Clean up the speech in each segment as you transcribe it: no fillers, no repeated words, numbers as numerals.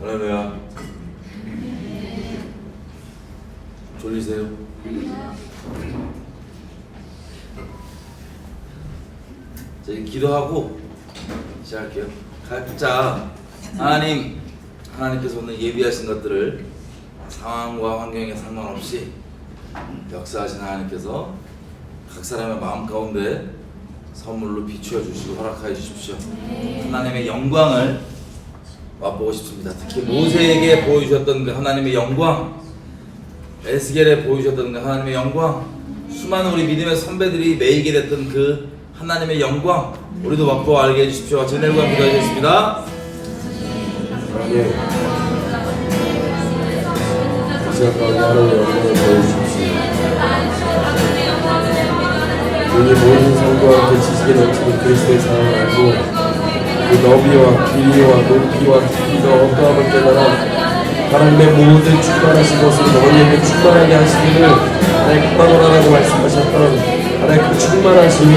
할렐루야. 졸리세요? 저희 기도하고 시작할게요. 각자 하나님께서 오늘 예비하신 것들을 상황과 환경에 상관없이 역사하신 하나님께서 각 사람의 마음 가운데 선물로 비추어 주시고 허락하여 주십시오. 하나님의 영광을 맛보고 싶습니다. 특히 모세에게 보여주셨던 그 하나님의 영광, 에스겔에 보여주셨던 그 하나님의 영광, 수많은 우리 믿음의 선배들이 매이게 됐던 그 하나님의 영광, 우리도 맛보고 알게 해주십시오. 같이 은혜를 구하며 기도하겠습니다. 하나님, 이 시간 가운데 하나님의 영광을 보여주십시오. 우리 모든 성도와 함께 지식에 넘치는 그리스도의 사랑을 알고 그 너비와 길이와 높이와 깊이가 어떠함을 깨달아 하나님의 모든 충만하신 것을 너희에게 충만하게 하시기를 하나님 구하노라라고 말씀하셨던 하나님 그 충만하심이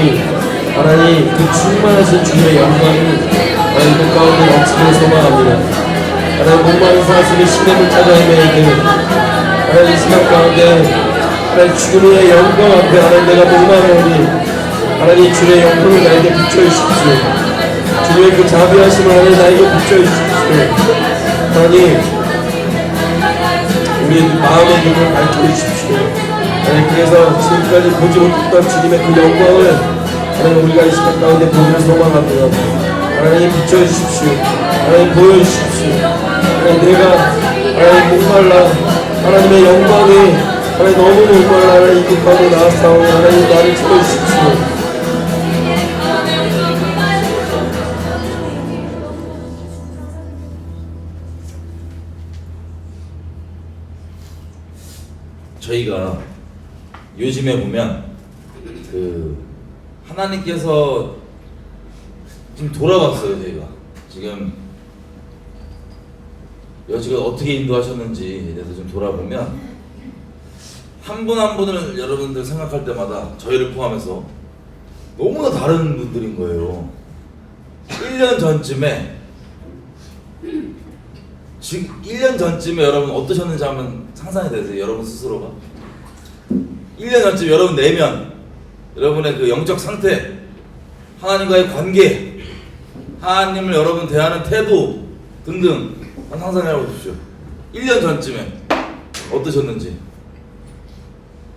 하나님 그 충만하신 주의 영광이 하나님 그 가운데 넘치기를 소망합니다. 하나님 목마른 사슴이 시냇을 찾아 헤매이기를 하나님 이 시간 가운데 하나님 주님의 영광 앞에 하나님 내가 목마르오니 하나님 주의 영광을 나에게 비춰주십시오. 주님의 그 자비하심을 하나님 나에게 비춰주십시오. 하나님 우리의 마음의 눈을 밝혀주십시오. 하나님 그래서 지금까지 보지 못했던 주님의 그 영광을 하나님 우리가 이 시간 가운데 보기를 소망합니다. 하나님 비춰주십시오. 하나님 보여주십시오. 하나님 내가 하나님 목말라 하나님의 영광이 하나님 너무 목말라 하나님 이 가운데 나왔사오니 하나님 나를 채워주십시오. 저희가 요즘에 보면 그 하나님께서 좀 돌아봤어요. 저희가 지금 여지가 어떻게 인도하셨는지에 대해서 좀 돌아보면 한 분 한 분을 여러분들 생각할 때마다 저희를 포함해서 너무나 다른 분들인 거예요. 1년 전쯤에 지금 1년 전쯤에 여러분 어떠셨는지 한번 상상이 되세요? 여러분 스스로가 1년 전쯤 여러분 내면 여러분의 그 영적 상태, 하나님과의 관계, 하나님을 여러분 대하는 태도 등등 한번 상상해 보십시오. 1년 전쯤에 어떠셨는지.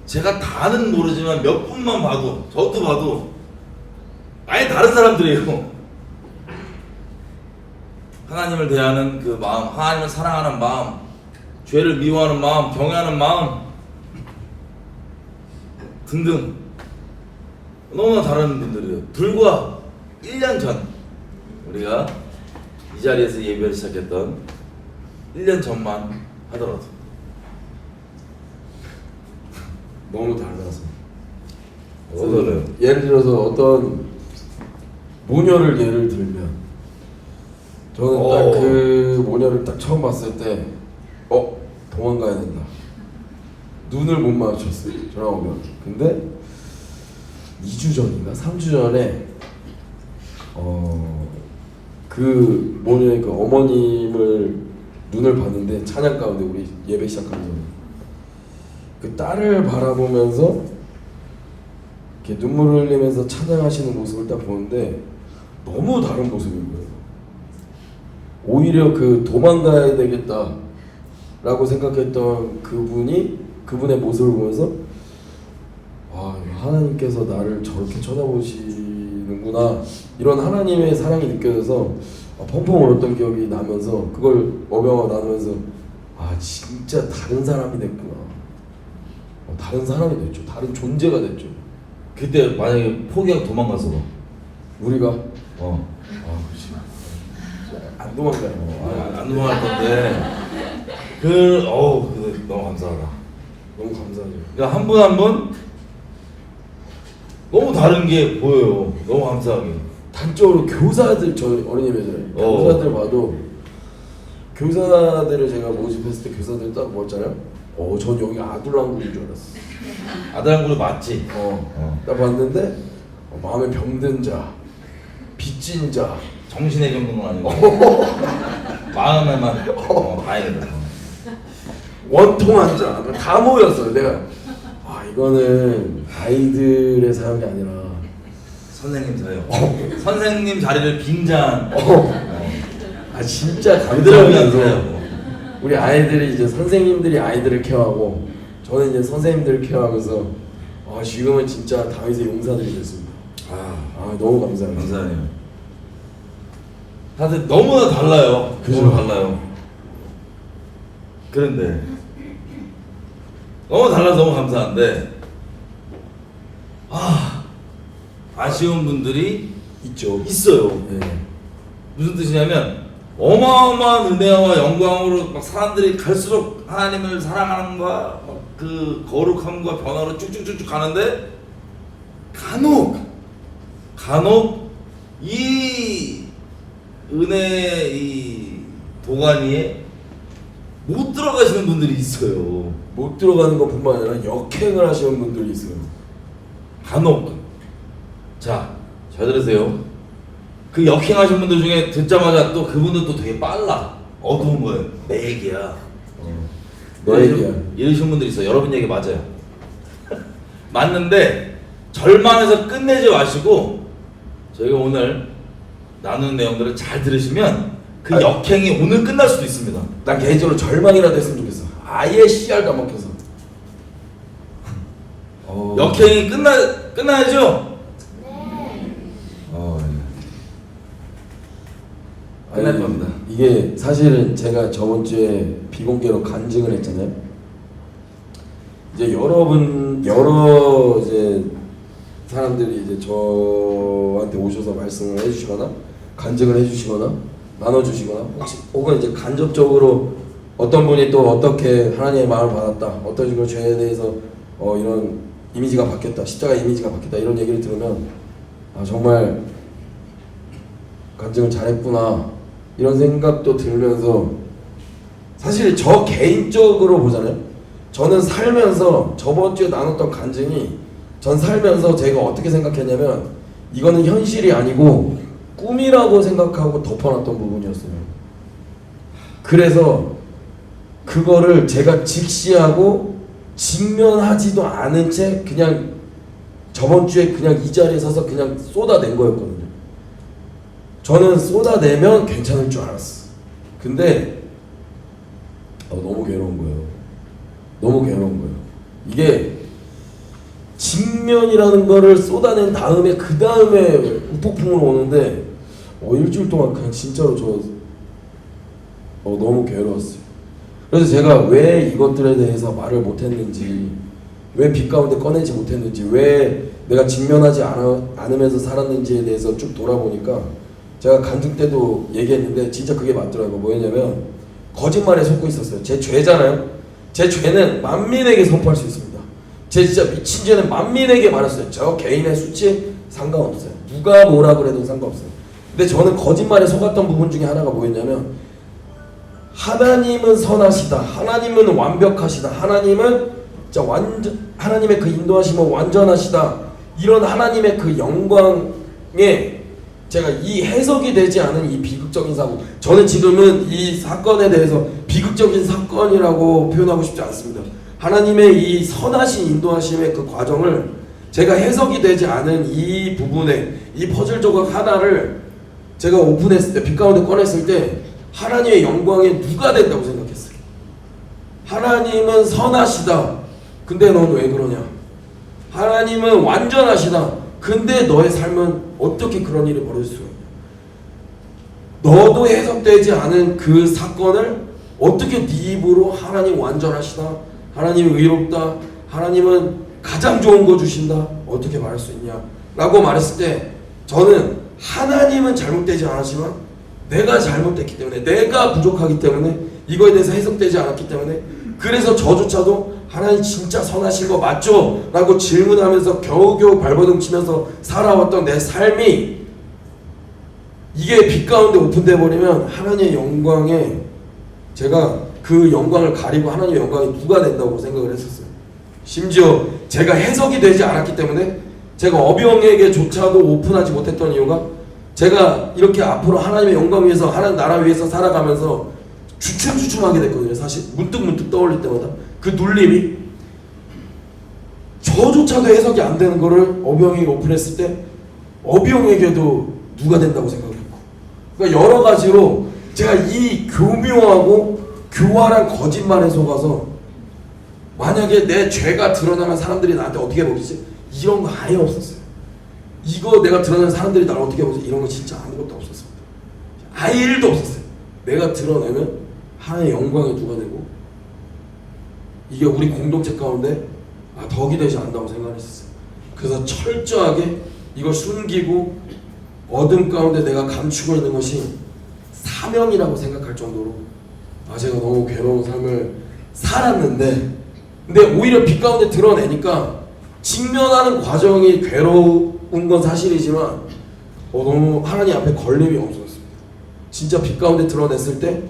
제가 다는 모르지만 몇 분만 봐도 저도 봐도 아예 다른 사람들이에요. 하나님을 대하는 그 마음, 하나님을 사랑하는 마음, 죄를 미워하는 마음, 경외하는 마음 등등 너무나 다른 분들이에요. 불과 1년 전 우리가 이 자리에서 예배를 시작했던 1년 전만 하더라도 너무 달라서 어떠세요? 예를 들어서 어떤 모녀를 예를 들면 저는 딱 그 모녀를 딱 처음 봤을 때 도망가야 된다. 눈을 못 마주쳤어요. 전화 오면. 근데 2주 전인가 3주 전에 그 모녀의 그 어머님을 눈을 봤는데 찬양 가운데 우리 예배 시작하기 전에 그 딸을 바라보면서 이렇게 눈물을 흘리면서 찬양하시는 모습을 딱 보는데 너무 다른 모습인 거예요. 오히려 그 도망가야 되겠다라고 생각했던 그분의 모습을 보면서 하나님께서 나를 저렇게 쳐다보시는구나 이런 하나님의 사랑이 느껴져서 펑펑 울었던 기억이 나면서 그걸 어병하고 나누면서 진짜 다른 사람이 됐구나. 다른 사람이 됐죠. 다른 존재가 됐죠. 그때 만약에 포기하고 도망가서 우리가 그렇지. 안 도망가요. 안 도망갈 건데 너무 감사하다. 너무 감사하죠. 그러니까 한 분 한 분 너무 다른 게 보여요. 너무 감사하게. 단적으로 교사들 저희 어린이배잖아요. 교사들 봐도 교사들을 제가 모집했을 때 교사들 딱 보았잖아요. 전 여기 아둘랑구인 줄 알았어. 아들한구로 맞지? 딱 봤는데 마음에 병든 자, 빚진 자, 정신의 병든 건 아니고 마음에만 다행이다. 원통한 줄 알아. 다 모였어요. 내가 이거는 아이들의 사역이 아니라 선생님 사요. 선생님 자리를 빙자한. 진짜 그들을 위한 감사하면서 사역. 우리 아이들이 이제 선생님들이 아이들을 케어하고 저는 이제 선생님들을 케어하면서 지금은 진짜 다윗의 용사들이 됐습니다. 너무 감사합니다. 감사해요. 다들 너무나 달라요. 그죠? 너무 달라요. 그런데 너무 달라서 너무 감사한데 아쉬운 분들이 있어요. 네. 무슨 뜻이냐면 어마어마한 은혜와 영광으로 막 사람들이 갈수록 하나님을 사랑하는과 그 거룩함과 변화로 쭉쭉쭉쭉 가는데 간혹 이 은혜의 이 도가니에 못 들어가시는 분들이 있어요. 못 들어가는 것뿐만 아니라 역행을 하시는 분들이 있어요. 간혹. 자, 잘 들으세요. 그 역행하신 분들 중에 듣자마자 또 그분들도 되게 빨라. 어두운 거예요. 내 얘기야. 너 얘기야. 이러신 분들이 있어요. 여러분 얘기 맞아요. 맞는데 절망해서 끝내지 마시고 저희가 오늘 나누는 내용들을 잘 들으시면 그 역행이 오늘 끝날 수도 있습니다. 난 개인적으로 절망이라도 했으면 좋겠어. 아예 씨알 다 먹혀서. 역행이 끝나야죠? 끝날 겁니다. 이게 사실은 제가 저번 주에 비공개로 간증을 했잖아요. 이제 여러 이제 사람들이 이제 저한테 오셔서 말씀을 해주시거나 간증을 해주시거나 나눠주시거나 혹은 이제 간접적으로 어떤 분이 또 어떻게 하나님의 마음을 받았다, 어떤 식으로 죄에 대해서 이런 이미지가 바뀌었다, 십자가 이미지가 바뀌었다 이런 얘기를 들으면 정말 간증을 잘했구나 이런 생각도 들면서 사실 저 개인적으로 보잖아요. 저는 살면서 저번 주에 나눴던 간증이 전 살면서 제가 어떻게 생각했냐면 이거는 현실이 아니고 꿈이라고 생각하고 덮어놨던 부분이었어요. 그래서 그거를 제가 직시하고 직면하지도 않은 채 그냥 저번 주에 그냥 이 자리에 서서 그냥 쏟아낸 거였거든요. 저는 쏟아내면 괜찮을 줄 알았어. 근데 너무 괴로운 거예요. 너무 괴로운 거예요. 이게 직면이라는 거를 쏟아낸 다음에 그 다음에 우폭풍으로 오는데 일주일 동안 그냥 진짜로 저 너무 괴로웠어요. 그래서 제가 왜 이것들에 대해서 말을 못했는지, 왜 빛 가운데 꺼내지 못했는지, 왜 내가 직면하지 않으면서 살았는지에 대해서 쭉 돌아보니까 제가 간증 때도 얘기했는데 진짜 그게 맞더라고요. 뭐였냐면 거짓말에 속고 있었어요. 제 죄잖아요. 제 죄는 만민에게 선포할 수 있습니다. 제 진짜 미친 죄는 만민에게 말했어요. 저 개인의 수치에 상관없어요. 누가 뭐라 그래도 상관없어요. 근데 저는 거짓말에 속았던 부분 중에 하나가 뭐였냐면 하나님은 선하시다, 하나님은 완벽하시다, 하나님은 진짜 하나님의 그 인도하심은 완전하시다, 이런 하나님의 그 영광에 제가 이 해석이 되지 않은 이 비극적인 사고, 저는 지금은 이 사건에 대해서 비극적인 사건이라고 표현하고 싶지 않습니다. 하나님의 이 선하신 인도하심의 그 과정을 제가 해석이 되지 않은 이 부분에 이 퍼즐 조각 하나를 제가 오픈했을 때, 빛 가운데 꺼냈을 때 하나님의 영광에 누가 된다고 생각했어요. 하나님은 선하시다. 근데 넌 왜 그러냐? 하나님은 완전하시다. 근데 너의 삶은 어떻게 그런 일이 벌어질 수가 있냐? 너도 해석되지 않은 그 사건을 어떻게 네 입으로 하나님 완전하시다, 하나님이 의롭다, 하나님은 가장 좋은 거 주신다, 어떻게 말할 수 있냐? 라고 말했을 때 저는 하나님은 잘못되지 않았지만 내가 잘못됐기 때문에, 내가 부족하기 때문에, 이거에 대해서 해석되지 않았기 때문에, 그래서 저조차도 하나님 진짜 선하신 거 맞죠? 라고 질문하면서 겨우겨우 발버둥 치면서 살아왔던 내 삶이 이게 빛 가운데 오픈돼 버리면 하나님의 영광에 제가 그 영광을 가리고 하나님의 영광이 누가 된다고 생각을 했었어요. 심지어 제가 해석이 되지 않았기 때문에 제가 어병에게조차도 오픈하지 못했던 이유가 제가 이렇게 앞으로 하나님의 영광 위해서 하나님 나라 위해서 살아가면서 주춤주춤하게 됐거든요. 사실 문득문득 떠올릴 때마다 그 눌림이 저조차도 해석이 안 되는 거를 어비영에게 오픈했을 때 어비영에게도 누가 된다고 생각했고, 그러니까 여러 가지로 제가 이 교묘하고 교활한 거짓말에 속아서 만약에 내 죄가 드러나면 사람들이 나한테 어떻게 보지? 이런 거 아예 없었어요. 이거 내가 드러내면 사람들이 나를 어떻게 보지? 이런 거 진짜 아무것도 없었어요. 아예 일도 없었어요. 내가 드러내면 하나님의 영광에 누가 되고 이게 우리 공동체 가운데 덕이 되지 않는다고 생각했었어요. 그래서 철저하게 이걸 숨기고 어둠 가운데 내가 감추고 있는 것이 사명이라고 생각할 정도로 제가 너무 괴로운 삶을 살았는데, 근데 오히려 빛 가운데 드러내니까 직면하는 과정이 괴로운 건 사실이지만 너무 하나님 앞에 걸림이 없었습니다. 진짜 빛 가운데 드러냈을 때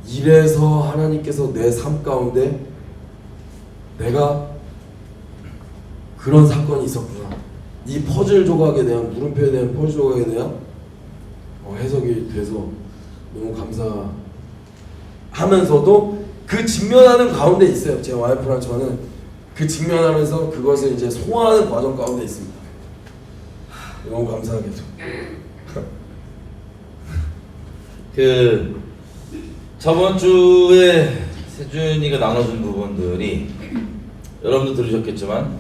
이래서 하나님께서 내 삶 가운데 내가 그런 사건이 있었구나. 이 퍼즐 조각에 대한, 물음표에 대한 퍼즐 조각에 대한 해석이 돼서 너무 감사하면서도 그 직면하는 가운데 있어요. 제 와이프랑 저는 그 직면하면서 그것을 이제 소화하는 과정 가운데 있습니다. 너무 감사하게도. 그 저번 주에 세준이가 나눠준 부분들이 여러분도 들으셨겠지만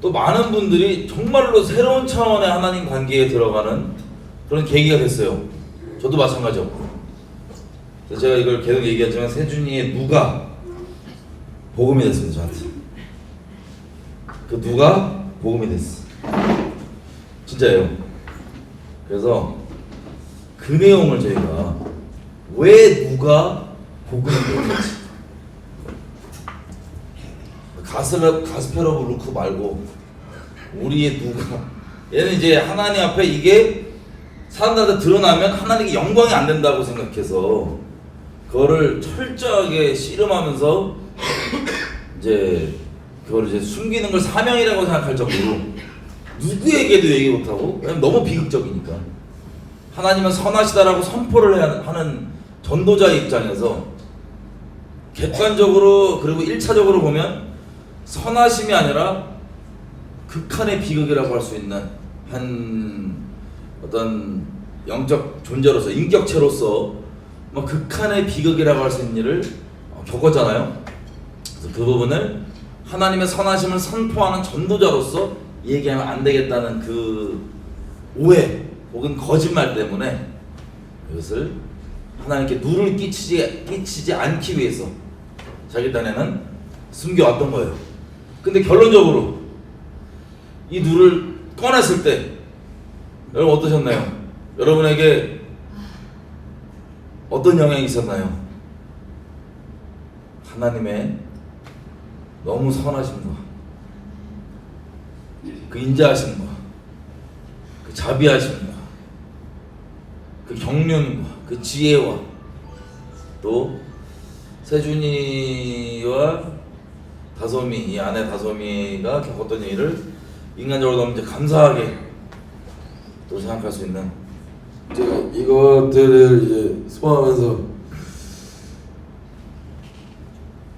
또 많은 분들이 정말로 새로운 차원의 하나님 관계에 들어가는 그런 계기가 됐어요. 저도 마찬가지였고. 그래서 제가 이걸 계속 얘기했지만 세준이의 누가 복음이 됐습니다. 저한테. 그 누가 복음이 됐어. 진짜예요. 그래서 그 내용을 저희가 왜 누가 복음이 됐는지, 가스페러브 루크 말고 우리의 누가, 얘는 이제 하나님 앞에 이게 사람들한테 드러나면 하나님께 영광이 안 된다고 생각해서 그거를 철저하게 씨름하면서 이제 그걸 이제 숨기는 걸 사명이라고 생각할 정도로 누구에게도 얘기 못하고, 왜냐면 너무 비극적이니까. 하나님은 선하시다라고 선포를 하는 전도자의 입장에서 객관적으로 그리고 1차적으로 보면 선하심이 아니라 극한의 비극이라고 할 수 있는 한 어떤 영적 존재로서, 인격체로서 뭐 극한의 비극이라고 할 수 있는 일을 겪었잖아요. 그래서 그 부분을 하나님의 선하심을 선포하는 전도자로서 얘기하면 안 되겠다는 그 오해 혹은 거짓말 때문에 이것을 하나님께 누를 끼치지 않기 위해서 자기 딴에는 숨겨왔던 거예요. 근데 결론적으로 이 누를 꺼냈을 때 여러분 어떠셨나요? 여러분에게 어떤 영향이 있었나요? 하나님의 너무 선하심과 그 인자하심과 그 자비하심과 그 경륜과 그 지혜와 또 세준이와 다솜이, 이 아내 다솜이가 겪었던 일을 인간적으로 너무 이제 감사하게 또 생각할 수 있는, 제가 이것들을 이제 소화하면서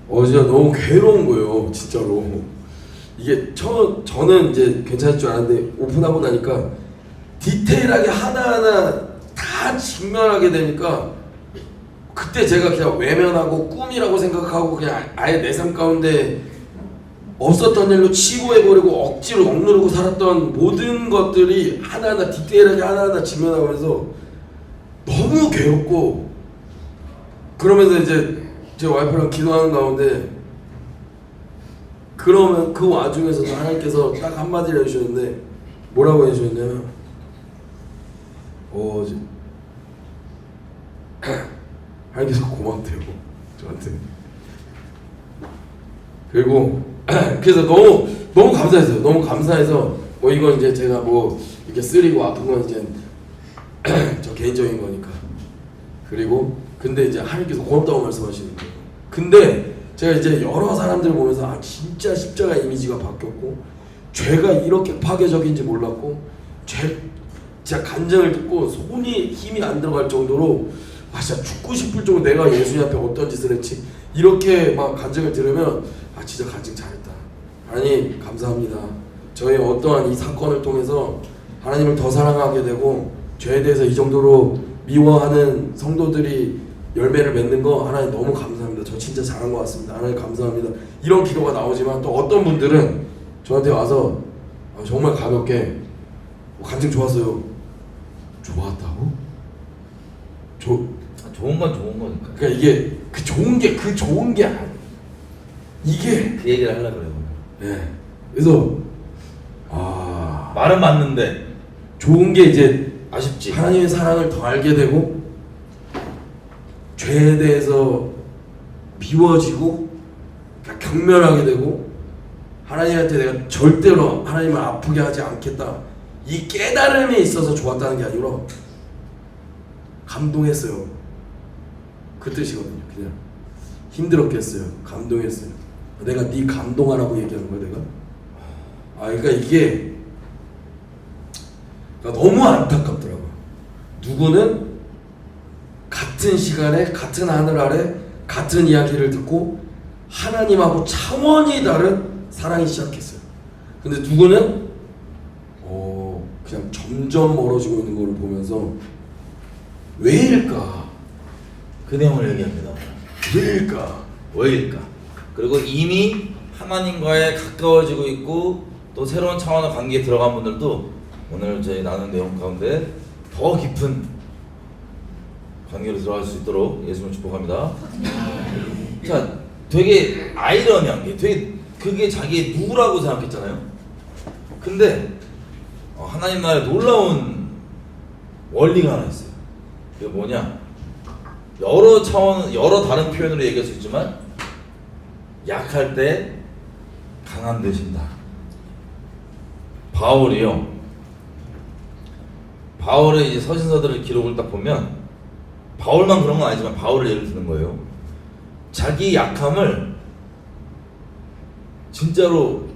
어제 너무 괴로운 거예요, 진짜로. 이게 저는 이제 괜찮을 줄 알았는데 오픈하고 나니까 디테일하게 하나하나 다 직면하게 되니까 그때 제가 그냥 외면하고 꿈이라고 생각하고 그냥 아예 내 삶 가운데 없었던 일로 치부해버리고 억지로 억누르고 살았던 모든 것들이 하나하나 디테일하게 하나하나 직면하면서 너무 괴롭고, 그러면서 이제 제 와이프랑 기도하는 가운데 그러면 그 와중에서도 하나님께서 딱 한마디를 해주셨는데 뭐라고 해주셨냐면 하나님께서 고맙대요, 저한테. 그리고 그래서 너무 감사했어요. 너무 감사해서 뭐 이건 이제 제가 뭐 이렇게 쓰리고 아픈 건 이제 저 개인적인 거니까. 그리고 근데 이제 하나님께서 고맙다고 말씀하시는 거예요. 근데 제가 이제 여러 사람들을 보면서 진짜 십자가 이미지가 바뀌었고 죄가 이렇게 파괴적인지 몰랐고 진짜 간증을 듣고 손이 힘이 안 들어갈 정도로 진짜 죽고 싶을 정도 내가 예수님 앞에 어떤 짓을 했지 이렇게 막 간증을 들으면 진짜 간증 잘했다. 하나님 감사합니다. 저의 어떠한 이 사건을 통해서 하나님을 더 사랑하게 되고 죄에 대해서 이 정도로 미워하는 성도들이 열매를 맺는 거 하나님 너무 감사합니다. 저 진짜 잘한 것 같습니다. 하나님 감사합니다. 이런 기도가 나오지만 또 어떤 분들은 저한테 와서 정말 가볍게 간증 좋았어요. 좋았다고? 좋은 건 좋은 거니까. 그러니까 이게 그 좋은 게 아니야. 이게 그 얘기를 하려고 그래요. 네. 그래서 말은 맞는데 좋은 게 이제 아쉽지. 하나님의 사랑을 더 알게 되고 죄에 대해서 미워지고 경멸하게 되고 하나님한테 내가 절대로 하나님을 아프게 하지 않겠다 이 깨달음이 있어서 좋았다는 게 아니라 감동했어요. 그 뜻이거든요. 그냥 힘들었겠어요. 감동했어요. 내가 네 감동하라고 얘기하는 거야 내가. 그러니까 이게 너무 안타깝더라고요. 누구는 같은 시간에 같은 하늘 아래 같은 이야기를 듣고 하나님하고 차원이 다른 사랑이 시작했어요. 근데 누구는 그냥 점점 멀어지고 있는 걸 보면서 왜일까? 그 내용을 얘기합니다. 왜일까? 그리고 이미 하나님과의 가까워지고 있고 또 새로운 차원의 관계에 들어간 분들도 오늘 저희 나눈 내용 가운데 더 깊은 관계로 들어갈 수 있도록 예수님을 축복합니다. 자, 되게 아이러니한 게 그게 자기 누구라고 생각했잖아요. 근데 하나님 나라에 놀라운 원리가 하나 있어요. 그게 뭐냐? 여러 차원, 여러 다른 표현으로 얘기할 수 있지만 약할 때 강한 되신다. 바울의 이제 서신서들을 기록을 딱 보면 바울만 그런 건 아니지만 바울을 예를 드는 거예요. 자기 약함을 진짜로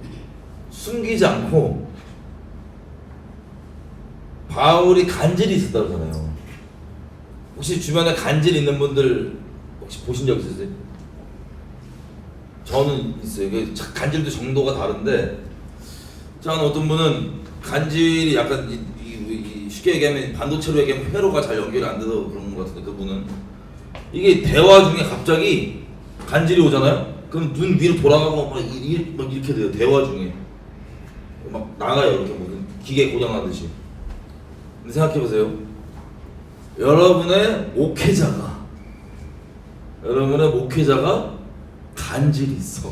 숨기지 않고 바울이 간질이 있었다고 하잖아요. 혹시 주변에 간질 있는 분들 혹시 보신 적 있으세요? 저는 있어요. 간질도 정도가 다른데, 저는 어떤 분은 간질이 약간 쉽게 얘기하면 반도체로 얘기하면 회로가 잘 연결이 안 돼서 그런 것 같은데, 그분은 이게 대화 중에 갑자기 간질이 오잖아요. 그럼 눈 위로 돌아가고 막 이렇게 돼요. 대화 중에 막 나가요. 이렇게 무슨 기계 고장나듯이. 근데 생각해보세요. 여러분의 목회자가 간질이 있어.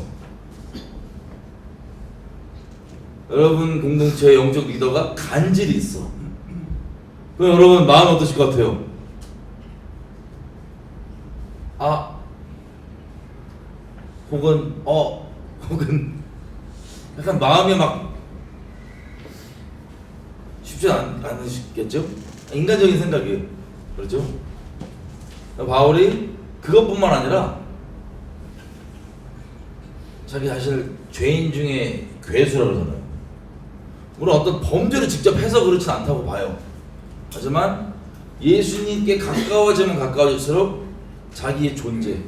여러분 공동체의 영적 리더가 간질이 있어. 그럼 여러분 마음 어떠실 것 같아요? 혹은 약간 마음이 막 쉽지 않으시겠죠? 인간적인 생각이에요. 그렇죠? 바울이 그것뿐만 아니라 자기 자신을 죄인 중에 괴수라고 그러잖아요. 물론 어떤 범죄를 직접 해서 그렇진 않다고 봐요. 하지만 예수님께 가까워지면 가까워질수록 자기의 존재,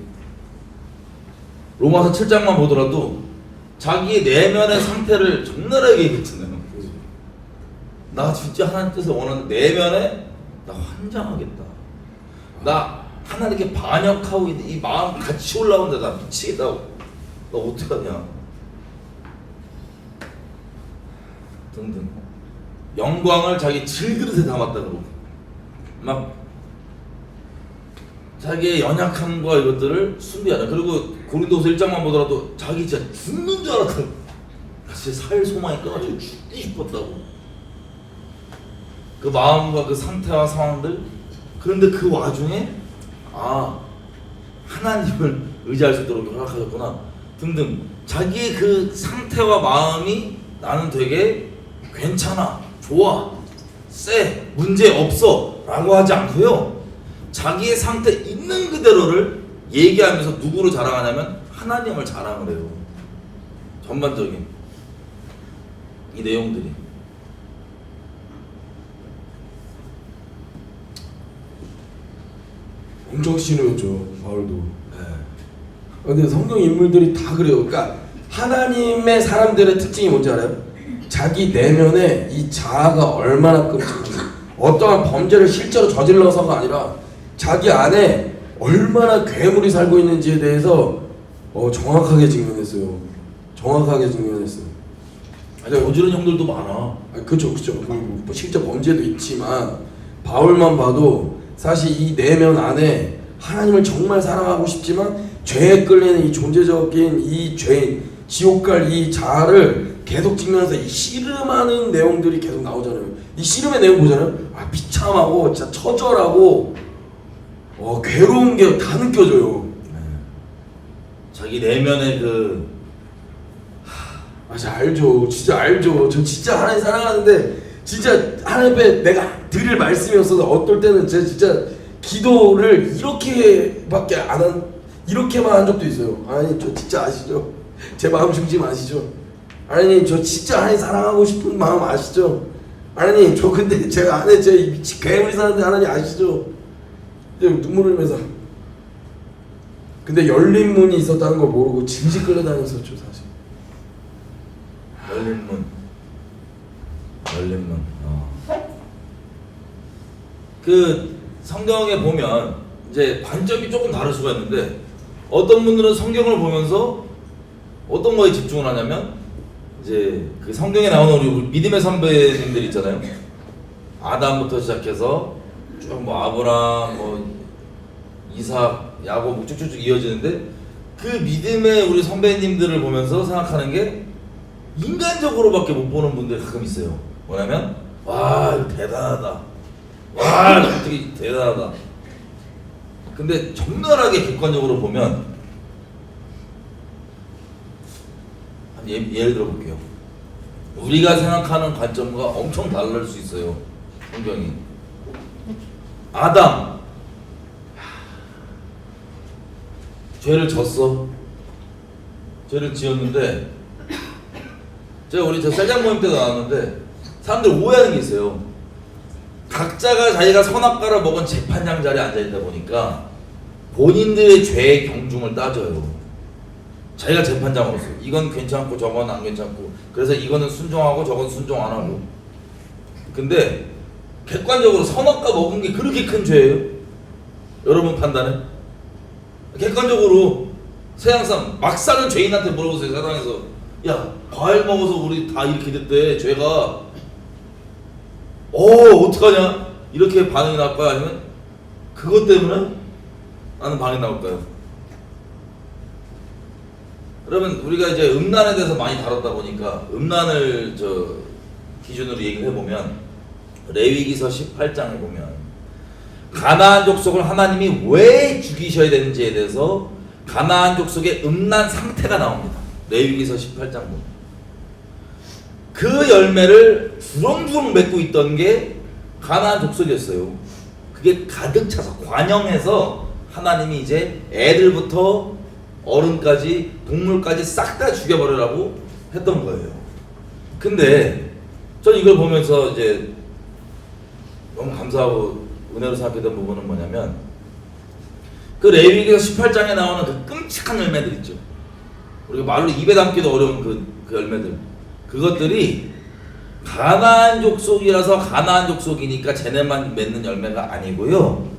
로마서 7장만 보더라도 자기의 내면의 상태를 적나라하게 얘기했잖아요. 나 진짜 하나님 뜻을 원하는데 내면에 나 환장하겠다. 나 하나님께 반역하고 있는데 이 마음 같이 올라오는데 나 미치겠다고. 너 어떡하냐 등등. 영광을 자기 질그릇에 담았다 그러고 막 자기의 연약함과 이것들을 순비하는. 그리고 고린도서 1장만 보더라도 자기 진짜 죽는 줄 알았다고. 진짜 살 소망이 끊어지고 죽기 싶었다고. 그 마음과 그 상태와 상황들. 그런데 그 와중에 하나님을 의지할 수 있도록 허락하셨구나 등등. 자기의 그 상태와 마음이 나는 되게 괜찮아, 좋아, 쎄, 문제 없어 라고 하지 않고요, 자기의 상태 있는 그대로를 얘기하면서 누구를 자랑하냐면 하나님을 자랑을 해요. 전반적인 이 내용들이. 엄청 신호였죠 바울도. 네. 근데 성경 인물들이 다 그래요. 그러니까 하나님의 사람들의 특징이 뭔지 알아요? 자기 내면에 이 자아가 얼마나 끔찍한지, 어떠한 범죄를 실제로 저질러서가 아니라 자기 안에 얼마나 괴물이 살고 있는지에 대해서 정확하게 직면했어요. 정확하게 직면했어요. 아니, 저지른 형들도 많아. 그렇죠. 뭐 실제 범죄도 있지만 바울만 봐도 사실 이 내면 안에 하나님을 정말 사랑하고 싶지만 죄에 끌리는 이 존재적인 이 죄인, 지옥 갈 이 자아를 계속 찍면서 이 씨름하는 내용들이 계속 나오잖아요. 이 씨름의 내용 보잖아요. 비참하고 진짜 처절하고 괴로운 게 다 느껴져요. 네. 자기 내면의 그 알죠. 진짜 알죠. 저 진짜 하나님 사랑하는데 진짜 하나님 앞에 내가 드릴 말씀이 없어서 어떨 때는 제가 진짜 기도를 이렇게만 한 적도 있어요. 하나님 저 진짜 아시죠? 제 마음 중심 아시죠? 하나님 저 진짜 하나님 사랑하고 싶은 마음 아시죠? 하나님 저 근데 제가 안에 제 미친 괴물이 사는데 하나님 아시죠? 눈물을 흘면서 근데 열린 문이 있었다는 걸 모르고 질질 끌려다녔었죠 사실. 열린 문. 그 성경에 보면 이제 관점이 조금 다를 수가 있는데, 어떤 분들은 성경을 보면서 어떤 거에 집중을 하냐면 이제 그 성경에 나오는 우리 믿음의 선배님들 있잖아요. 아담부터 시작해서 쭉 뭐 아브라함, 뭐 이삭, 야곱 뭐 쭉쭉쭉 이어지는데, 그 믿음의 우리 선배님들을 보면서 생각하는 게 인간적으로밖에 못 보는 분들이 가끔 있어요. 뭐냐면 와 이거 대단하다, 와 어떻게 대단하다. 근데 적나라하게 객관적으로 보면 한 예를 들어 볼게요. 우리가 생각하는 관점과 엄청 다를 수 있어요. 성경이 아담 죄를 졌어. 죄를 지었는데, 제가 우리 쌀장 모임 때도 나왔는데 사람들 오해하는 게 있어요. 각자가 자기가 선악과를 먹은 재판장 자리에 앉아있다 보니까 본인들의 죄의 경중을 따져요. 자기가 재판장으로서 이건 괜찮고 저건 안 괜찮고, 그래서 이거는 순종하고 저건 순종 안 하고. 근데 객관적으로 선악과 먹은 게 그렇게 큰 죄예요? 여러분 판단해? 객관적으로 세상상 막 사는 죄인한테 물어보세요. 세상에서 야 과일 먹어서 우리 다 이렇게 됐대, 죄가 어떡하냐 이렇게 반응이 나올까요? 아니면 그것 때문에 하는 반응이 나올까요? 그러면 우리가 이제 음란에 대해서 많이 다뤘다 보니까 음란을 기준으로 얘기를 해보면, 레위기서 18장에 보면 가나안 족속을 하나님이 왜 죽이셔야 되는지에 대해서 가나안 족속의 음란 상태가 나옵니다. 레위기서 18장 보면 그 열매를 주렁주렁 맺고 있던 게 가나안 족속이었어요. 그게 가득 차서 관영해서 하나님이 이제 애들부터 어른까지 동물까지 싹 다 죽여버리라고 했던 거예요. 근데 전 이걸 보면서 이제 너무 감사하고 은혜로 생각했던 부분은 뭐냐면, 그 레위기서 18장에 나오는 그 끔찍한 열매들 있죠. 우리가 말로 입에 담기도 어려운 그 열매들, 그것들이 가나안 족속이라서 가나안 족속이니까 쟤네만 맺는 열매가 아니고요.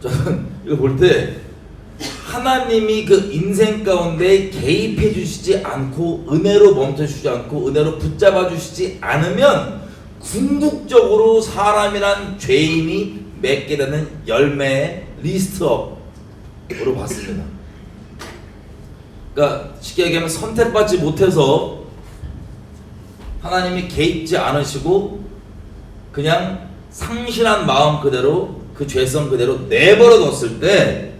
저는 이거 볼 때 하나님이 그 인생 가운데 개입해 주시지 않고, 은혜로 멈춰 주시지 않고, 은혜로 붙잡아 주시지 않으면 궁극적으로 사람이란 죄인이 맺게 되는 열매의 리스트업으로 봤습니다. 그러니까 쉽게 얘기하면 선택받지 못해서 하나님이 개입지 않으시고 그냥 상실한 마음 그대로 그 죄성 그대로 내버려 뒀을 때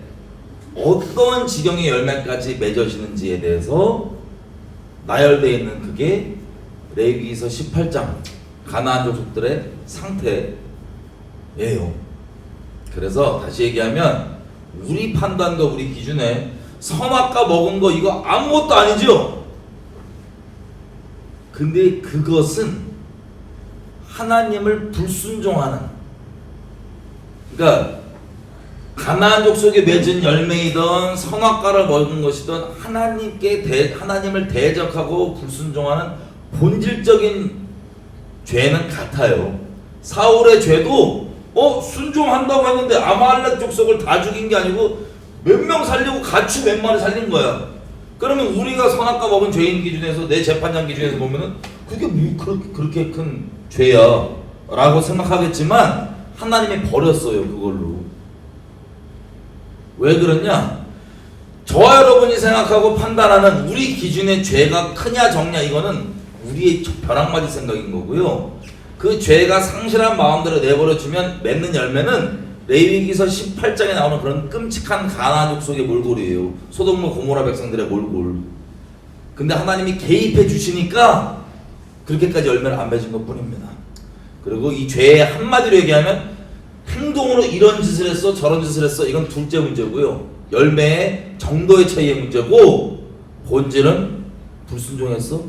어떤 지경의 열매까지 맺어지는지에 대해서 나열되어 있는 그게 레위기서 18장 가나안 족속들의 상태예요. 그래서 다시 얘기하면 우리 판단과 우리 기준에 선악과 먹은 거 이거 아무것도 아니죠. 근데 그것은 하나님을 불순종하는, 그러니까 가나안 족속에 맺은 열매이던 선악과를 먹은 것이든 하나님을 대적하고 불순종하는 본질적인 죄는 같아요. 사울의 죄도 순종한다고 했는데 아말렉 족속을 다 죽인 게 아니고 몇 명 살리고 가축 몇 마리 살린 거야. 그러면 우리가 선악과 먹은 죄인 기준에서, 내 재판장 기준에서 보면은 그게 뭐 그렇게 큰 죄야 라고 생각하겠지만 하나님이 버렸어요. 그걸로. 왜 그러냐? 저와 여러분이 생각하고 판단하는 우리 기준의 죄가 크냐 적냐, 이거는 우리의 벼락맞이 생각인 거고요. 그 죄가 상실한 마음대로 내버려주면 맺는 열매는 레위기서 18장에 나오는 그런 끔찍한 가나안 족속의 몰골이에요. 소돔과 고모라 백성들의 몰골. 근데 하나님이 개입해 주시니까 그렇게까지 열매를 안 맺은 것 뿐입니다. 그리고 이 죄의 한마디로 얘기하면 행동으로 이런 짓을 했어 저런 짓을 했어, 이건 둘째 문제고요. 열매의 정도의 차이의 문제고, 본질은 불순종했어,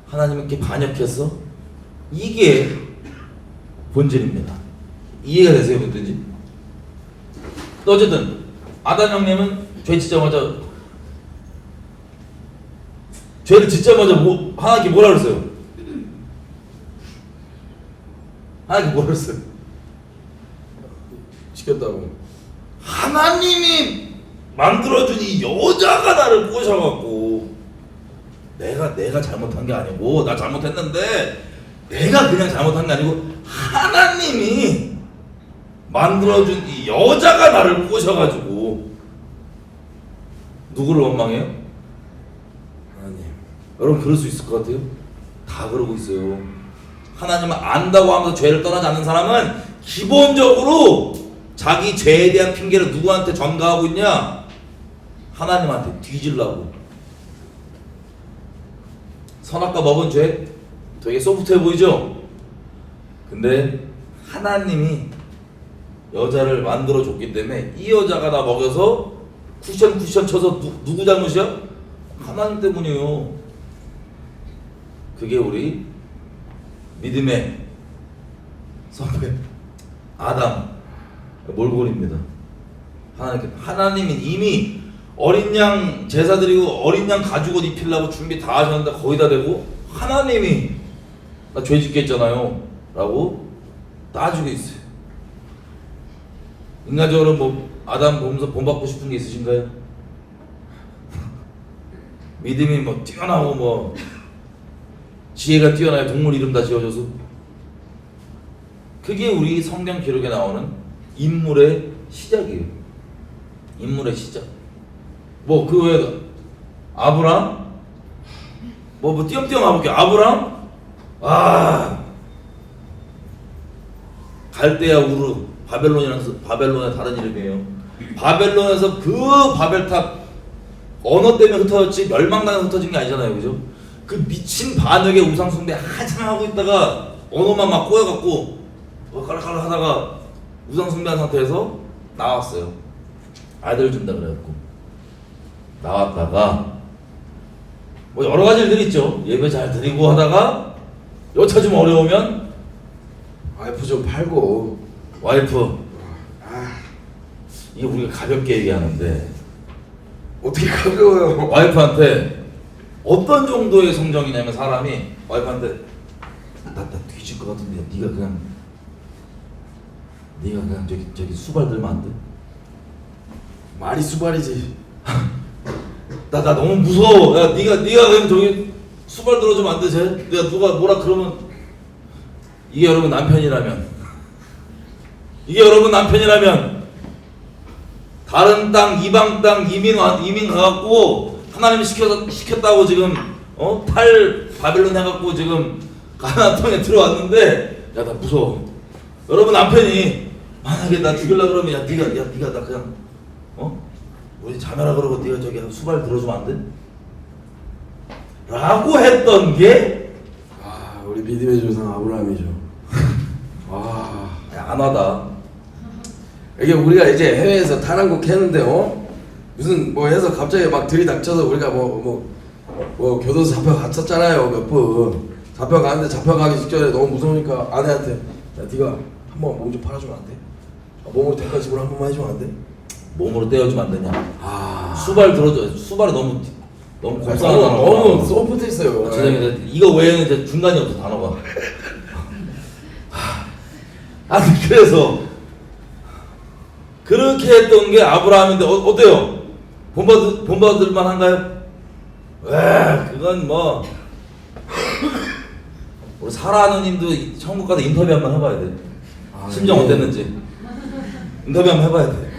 하나님께 반역했어, 이게 본질입니다. 이해가 되세요? 뭐든지. 어쨌든 아담 형님은 죄 짓자마자 죄를 짓자마자 하나님께 뭐라 그랬어요? 하나님께 뭐라 그랬어요? 시켰다고. 하나님이 만들어준 이 여자가 나를 꼬셔갖고 내가 잘못한 게 아니고, 나 잘못했는데 내가 그냥 잘못한 게 아니고 하나님이 만들어준 이 여자가 나를 꼬셔가지고. 누구를 원망해요? 하나님. 여러분 그럴 수 있을 것 같아요? 다 그러고 있어요. 하나님을 안다고 하면서 죄를 떠나지 않는 사람은 기본적으로 자기 죄에 대한 핑계를 누구한테 전가하고 있냐? 하나님한테 뒤질라고. 선악과 먹은 죄 되게 소프트해 보이죠? 근데 하나님이 여자를 만들어 줬기 때문에 이 여자가 나 먹여서 쿠션 쳐서 누구 잘못이야? 하나님 때문이에요. 그게 우리 믿음의 선배 아담 몰골입니다. 하나님이 이미 어린 양 제사 드리고 어린 양 가죽옷 입히려고 준비 다 하셨는데 거의 다 되고 하나님이 나 죄 짓겠잖아요 라고 따지고 있어요. 인간적으로 뭐 아담 보면서 본받고 싶은 게 있으신가요? 믿음이 뭐 뛰어나고 뭐 지혜가 뛰어나야 동물 이름 다 지어줘서, 그게 우리 성경 기록에 나오는 인물의 시작이에요. 인물의 시작. 뭐 그 외에 아브람, 뭐 띄엄띄엄 가볼게요. 아브람, 갈대아 우르, 바벨론의 다른 이름이에요. 바벨론에서 그 바벨탑 언어 때문에 흩어졌지 멸망당해서 흩어진 게 아니잖아요, 그죠? 그 미친 반역의 우상숭배 한참 하고 있다가 언어만 막 꼬여갖고 깔깔깔 하다가 우상숭배한 상태에서 나왔어요. 아들 준다 그래갖고 나왔다가 뭐 여러 가지 일들이 있죠. 예배 잘 드리고 하다가 여차 좀 어려우면 와이프 좀 팔고. 와이프, 이게 우리가 가볍게 얘기하는데 어떻게 가벼워요? 와이프한테 어떤 정도의 성정이냐면, 사람이 와이프한테 나 뒤질 것 같은데 네가 그냥 저기 수발 들면 안 돼? 말이 수발이지. 나 너무 무서워. 야 네가 그냥 저기 수발 들어주면 안 돼? 내가 누가 뭐라 그러면. 이게 여러분 남편이라면 다른 땅, 이방 땅 이민 가갖고 하나님이 시켰다고 지금 탈 바벨론 해갖고 지금 가나안 땅에 들어왔는데, 야 나 무서워. 여러분 남편이 만약에 나 죽이려고 그러면 야 네가 나 그냥 우리 자매라 그러고 네가 저기 수발 들어주면 안 돼? 라고 했던 게 우리 믿음의 조상 아브라함이죠. 안하다. 이게 우리가 이제 해외에서 탈한국 했는데 무슨 뭐 해서 갑자기 막 들이닥쳐서 우리가 뭐 교도소 잡혀갔었잖아요. 몇 번 잡혀가는데 잡혀가기 직전에 너무 무서우니까 아내한테 야 네가 한번 몸 좀 팔아주면 안 돼? 몸으로 대가집으로 한 번만 해주면 안 돼? 몸으로 떼어주면 안 되냐? 아, 수발 들어줘. 수발이 너무 곱상하다. 너무 소프트 있어요. 죄송해요. 이거 외에는 이제 중간이 없어 단어가. 아니 그래서 그렇게 했던 게 아브라함인데 어때요? 본받을만 한가요? 왜 그건 뭐 우리 사라 누님도 천국 가서 인터뷰 한번 해봐야 돼. 심정 예. 어땠는지 인터뷰 한번 해봐야 돼.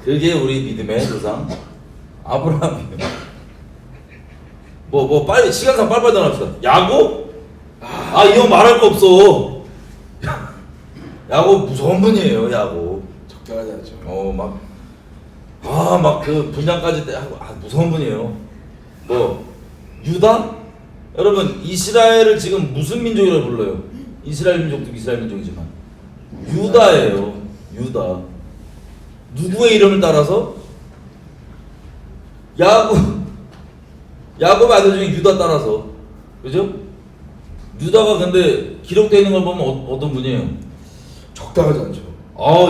그게 우리 믿음의 조상 아브라함이에요. 뭐 빨리 시간상 빨리빨리 전합시다. 야곱? 이 형 말할 거 없어. 야곱 무서운 분이에요. 야곱. 적당하지 않죠. 막 그 분장까지 하고 무서운 분이에요. 뭐 유다? 여러분 이스라엘을 지금 무슨 민족이라고 불러요? 이스라엘 민족도 이스라엘 민족이지만 유다예요. 유다. 누구의 이름을 따라서? 야곱의 아들 중에 유다 따라서. 그죠? 유다가 근데 기록되어 있는 걸 보면 어떤 분이에요? 적당하지 않죠.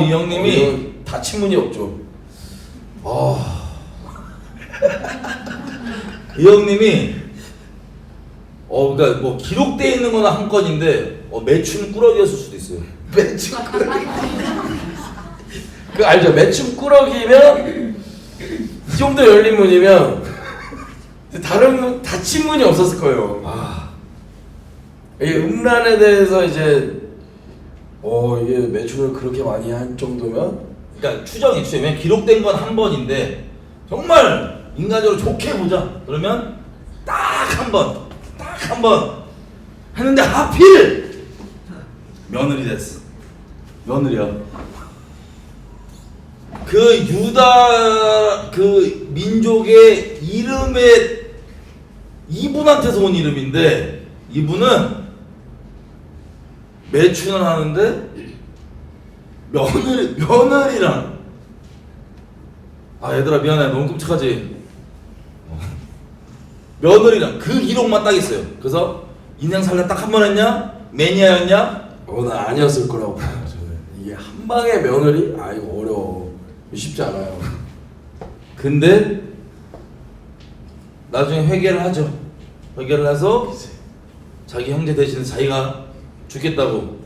이 형님이 다친 분이 없죠. 이 형님이 그러니까 뭐 기록되어 있는 거는 한 건인데 매춘 꾸러기였을 수도 있어요. 매춘 꾸러기. 그 알죠? 매춘 꾸러기면 이 정도 열린 문이면 다른 다친 문이 없었을 거예요. 이게 음란에 대해서 이제 이게 매춘을 그렇게 많이 할 정도면 그러니까 추정이 왜냐면 기록된 건 한 번인데 정말 인간적으로 좋게 보자 그러면 딱 한 번 했는데 하필 며느리 됐어. 며느리야. 그 유다 그 민족의 이름에 이분한테서 온 이름인데 이분은 매춘을 하는데 며느리랑 얘들아 미안해 너무 끔찍하지. 며느리랑 그 기록만 딱 있어요. 그래서 인생 살래 딱 한 번 했냐? 매니아였냐? 난 아니었을 거라고 봐요. 저는 이게 한 방에 며느리? 이거 어려워. 쉽지 않아요. 근데 나중에 회개를 하죠. 회개를 해서 자기 형제 대신에 자기가 죽겠다고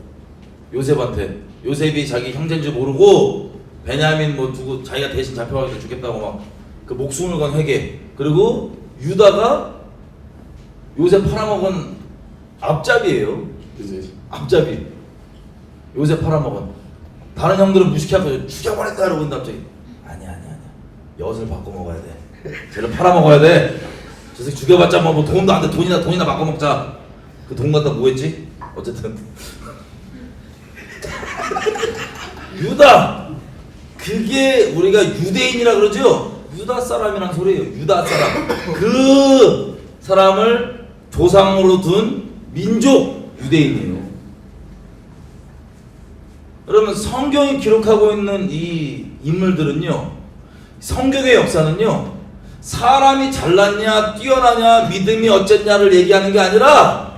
요셉한테 요셉이 자기 형제인 줄 모르고 베냐민 뭐 두고 자기가 대신 잡혀가서 죽겠다고 막 그 목숨을 건 회개. 그리고 유다가 요셉 팔아먹은 앞잡이에요. 그지? 앞잡이. 요셉 팔아먹은. 다른 형들은 무식해하고 죽여버린다 이러고 있는데 갑자기 아니야 엿을 바꿔 먹어야 돼. 쟤를 팔아먹어야 돼. 저 새끼 죽여봤자 뭐 돈도 안 돼. 돈이나 바꿔 먹자. 그 돈 갖다 뭐 했지? 어쨌든 유다. 그게 우리가 유대인이라 그러죠. 유다 사람이란 소리예요. 유다 사람. 그 사람을 조상으로 둔 민족 유대인이에요. 여러분 성경이 기록하고 있는 이 인물들은요, 성경의 역사는요, 사람이 잘났냐 뛰어나냐 믿음이 어쨌냐를 얘기하는 게 아니라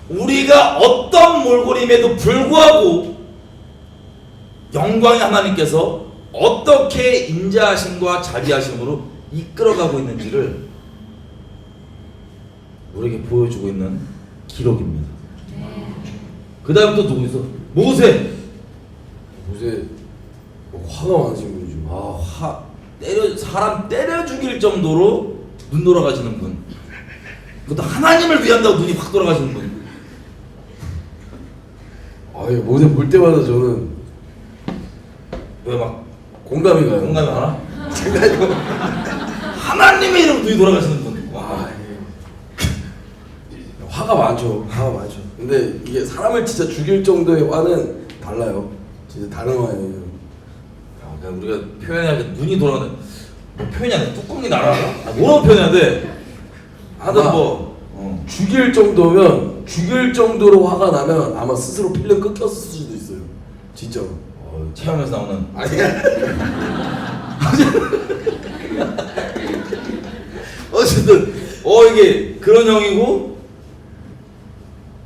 우리가 어떤 몰골임에도 불구하고 영광의 하나님께서 어떻게 인자하심과 자비하심으로 이끌어가고 있는지를 우리에게 보여주고 있는 기록입니다. 그 다음 또 누구 있어? 모세. 모세 화가 많으신 분이죠. 사람 때려 죽일 정도로 눈 돌아가시는 분. 그것도 하나님을 위한다고 눈이 확 돌아가시는 분. 모세 볼 때마다 저는 왜 막 공감이 가요. 공감이 가나? 하나님의 이름 눈이 돌아가시는 분. 화가 많죠. 근데 이게 사람을 진짜 죽일 정도의 화는 달라요. 진짜 다른 화예요. 그러니까 우리가 표현해야 돼. 눈이 돌아가는 뭐 표현이 안 돼. 뚜껑이 날아가? 뭐라고 표현해야 돼? 하여튼 죽일 정도면 죽일 정도로 화가 나면 아마 스스로 필름 끊겼을 수도 있어요. 진짜로. 체험에서 나오는 아니야. 어쨌든 이게 그런 형이고,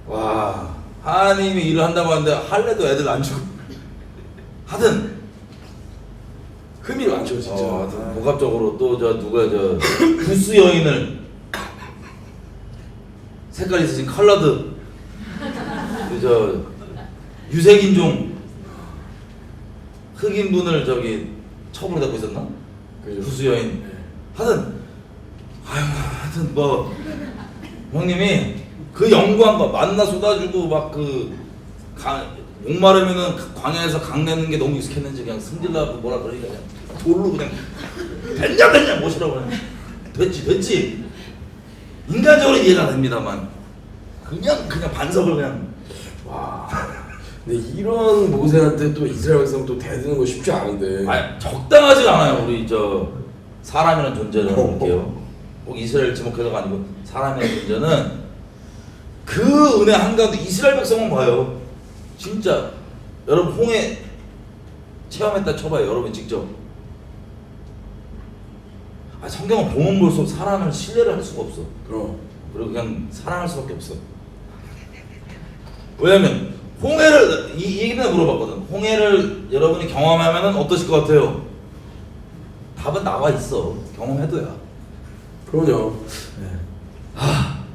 와 하나님이 일을 한다고 하는데 할래도 애들 안 주고 하여튼 흠이 많죠 진짜. 하여튼 복합적으로 또 저 누가 저 구스 여인을 색깔 있으신 컬러드 저 유색인종 흑인분을 저기 처벌을 받고 있었나? 그죠. 구스 여인. 하여튼 뭐 형님이 그 영구한 거 만나 쏟아주고 막 그 목마르면은 광야에서 강 내는 게 너무 익숙했는지 그냥 승질나고 뭐라 그러니까 그냥 돌로 그냥 된장 모시라고 그냥 됐지 인간적으로 이해가 됩니다만 그냥 반석을 그냥 와. 근데 이런 모세한테 또 이스라엘 백성 또 대드는 거 쉽지 않은데. 적당하지 않아요. 우리 저 사람이라는 존재는 볼게요. 꼭 이스라엘 지목해서가 아니고 사람이라는 존재는 그 은혜 한가운데 이스라엘 백성만 봐요. 진짜 여러분 홍해 체험했다 쳐봐요. 여러분 직접. 성경은 보면 볼수록 사람을 신뢰를 할 수가 없어. 그럼. 그리고 그냥 사랑할 수밖에 없어. 왜냐면 홍해를 이 얘기는 물어봤거든. 홍해를 여러분이 경험하면은 어떠실 것 같아요? 답은 나와 있어. 경험해도야. 그럼요.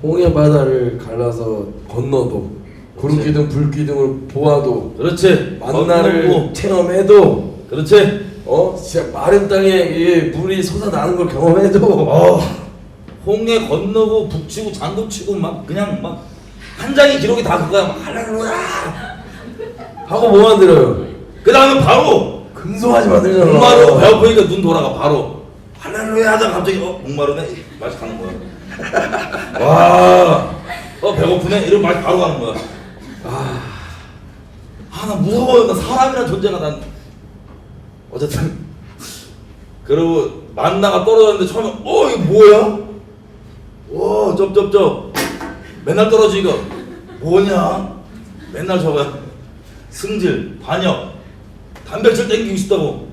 홍해 바다를 갈라서 건너도 구름 기둥 불 기둥을 보아도 그렇지. 만나를 건너고. 체험해도 그렇지. 진짜 마른 땅에 이 물이 솟아나는 걸 경험해도 홍해 건너고 북치고 장구치고 막 그냥 막 한 장의 기록이 다 그거야. 막 할렐루야 하고 뭐 만들어요? 그 다음에 바로 근소하지 만들잖아. 목마르고 배고프니까 눈 돌아가 바로 할렐루야 하자 갑자기 목마르네 맛이 가는 거야. 와 배고프네 이러면 맛이 바로 가는 거야. 나 무서워요. 나 사람이란 존재가 난 어쨌든 그리고 만나가 떨어졌는데 처음에 이거 뭐야? 와 쩝쩝쩝 맨날 떨어지니까 뭐냐? 맨날 저거야. 승질, 반역, 단백질 땡기고 싶다고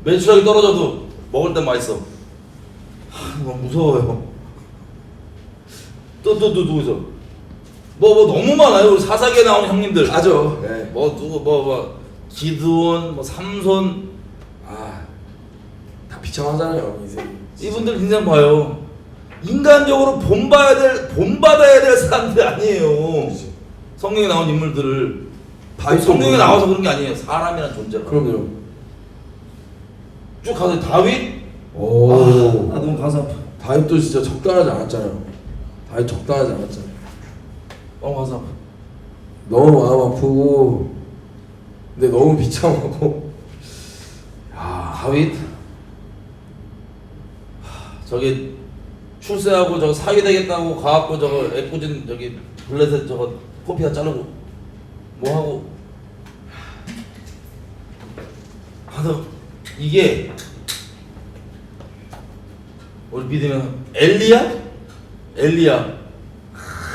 매출액이 떨어져도 먹을 땐 맛있어. 너무 무서워요. 또 누구죠? 뭐 너무 많아요. 우리 사사기에 나오는 형님들. 가죠. 네. 누구 기드온, 삼손. 다 비참하잖아요 인생. 이분들 인생 봐요. 인간적으로 본받아야 될 사람들이 아니에요. 그치. 성경에 나온 인물들을 다윗도 성경에 그렇고. 나와서 그런 게 아니에요. 사람이란 존재가. 그럼요. 쭉 가서 다윗. 오. 나 너무 가슴 아파. 다윗도 진짜 적당하지 않았잖아요. 다윗 적당하지 않았잖아요. 너무 가슴 아파. 너무 마음 아프고 근데 너무 비참하고. 다윗. 저기 출세하고 저거 사위 되겠다고 가갖고 저거 애꿎은 저기 블레셋 저거 코피아 자르고 뭐 하고. 하도 이게 우리 믿으면 엘리야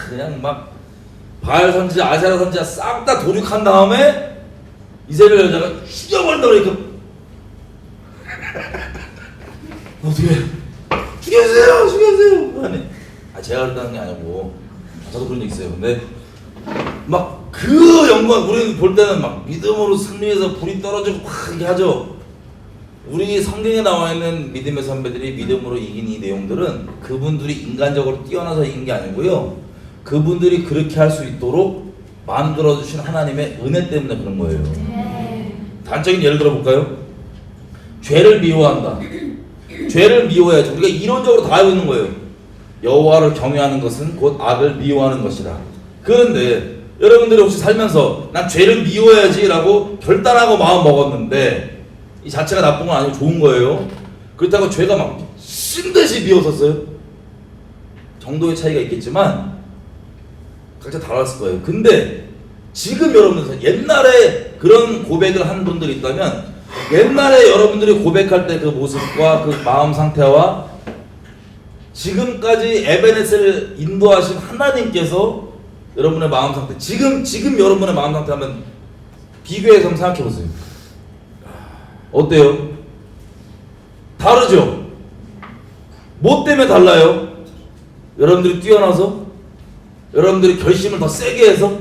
그냥 막 바알 선지자 아세라 선지자 싹 다 도륙한 다음에 이세벨 여자가 죽여버린다 그러니까 어떻게 죽여주세요 아니 제가 그랬다는 게 아니고 저도 그런 적 있어요. 근데 막 그 영광 우리는 볼 때는 막 믿음으로 승리해서 불이 떨어지고 막 이렇게 하죠. 우리 성경에 나와 있는 믿음의 선배들이 믿음으로 이긴 이 내용들은 그분들이 인간적으로 뛰어나서 이긴 게 아니고요. 그분들이 그렇게 할 수 있도록 만들어주신 하나님의 은혜 때문에 그런 거예요. 단적인 예를 들어 볼까요? 죄를 미워한다. 죄를 미워해야죠. 우리가 이론적으로 다 알고 있는 거예요. 여호와를 경외하는 것은 곧 악을 미워하는 것이라. 그런데 여러분들이 혹시 살면서 난 죄를 미워해야지 라고 결단하고 마음 먹었는데 이 자체가 나쁜 건 아니고 좋은 거예요. 그렇다고 죄가 막 신듯이 미웠었어요? 정도의 차이가 있겠지만 각자 달랐을 거예요. 근데 지금 여러분들 옛날에 그런 고백을 한 분들이 있다면 옛날에 여러분들이 고백할 때 그 모습과 그 마음 상태와 지금까지 에베네스를 인도하신 하나님께서 여러분의 마음 상태 지금 여러분의 마음 상태 하면 비교해서 한번 생각해 보세요. 어때요? 다르죠? 뭐 때문에 달라요? 여러분들이 뛰어나서? 여러분들이 결심을 더 세게 해서?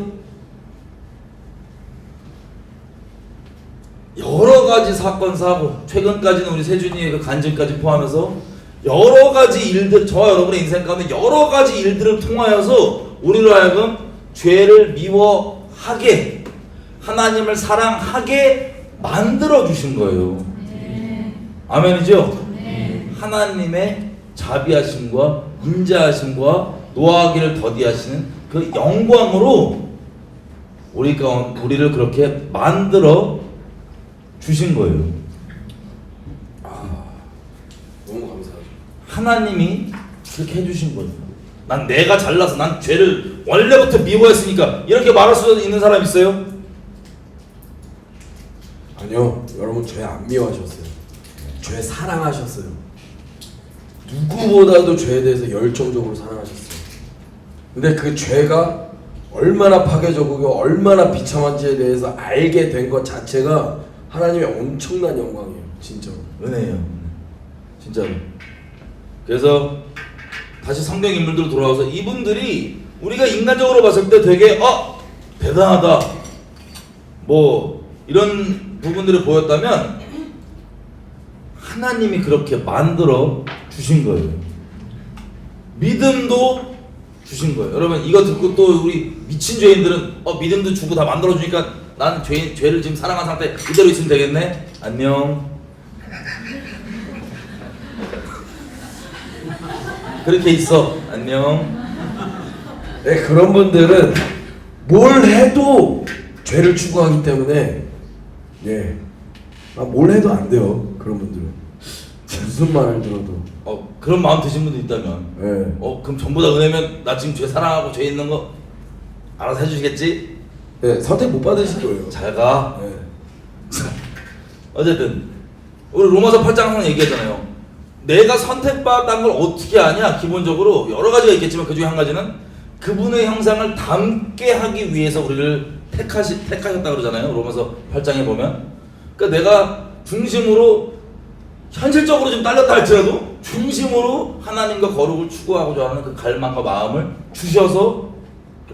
가지 사건 사고, 최근까지는 우리 세준이의 그 간증까지 포함해서 여러 가지 일들, 저와 여러분의 인생 가운데 여러 가지 일들을 통하여서 우리로 하여금 죄를 미워하게, 하나님을 사랑하게 만들어 주신 거예요. 아멘이죠? 하나님의 자비하심과 인자하심과 노하기를 더디하시는 그 영광으로 우리를 그렇게 만들어 주신 거예요. 너무 감사하죠. 하나님이 그렇게 해주신 거예요. 난 내가 잘나서, 난 죄를 원래부터 미워했으니까, 이렇게 말할 수 있는 사람 있어요? 아니요, 여러분 죄 안 미워하셨어요. 죄 사랑하셨어요. 누구보다도 죄에 대해서 열정적으로 사랑하셨어요. 근데 그 죄가 얼마나 파괴적이고 얼마나 비참한지에 대해서 알게 된 것 자체가 하나님의 엄청난 영광이에요. 진짜로. 은혜예요. 진짜로. 그래서 다시 성경 인물들로 돌아와서 이분들이 우리가 인간적으로 봤을 때 되게 대단하다 뭐 이런 부분들이 보였다면, 하나님이 그렇게 만들어 주신 거예요. 믿음도 주신 거예요. 여러분, 이거 듣고 또 우리 미친 죄인들은 믿음도 주고 다 만들어 주니까 나는 죄를 지금 사랑한 상태 이대로 있으면 되겠네. 안녕. 그렇게 있어. 안녕. 네, 그런 분들은 뭘 해도 죄를 추구하기 때문에 뭘 해도 안 돼요. 그런 분들은 무슨 말을 들어도 그런 마음 드신 분도 있다면, 그럼 전부 다 은혜면 나 지금 죄 사랑하고 죄 있는 거 알아서 해주시겠지? 선택 못 받으실 거예요. 잘 가. 어쨌든 우리 로마서 8장 항상 얘기하잖아요. 내가 선택받은 걸 어떻게 아냐? 기본적으로 여러 가지가 있겠지만 그 중에 한 가지는 그분의 형상을 닮게 하기 위해서 우리를 택하셨다 그러잖아요. 로마서 8장에 보면. 그러니까 내가 중심으로, 현실적으로 좀 딸렸다 할지라도 중심으로 하나님과 거룩을 추구하고자 하는 그 갈망과 마음을 주셔서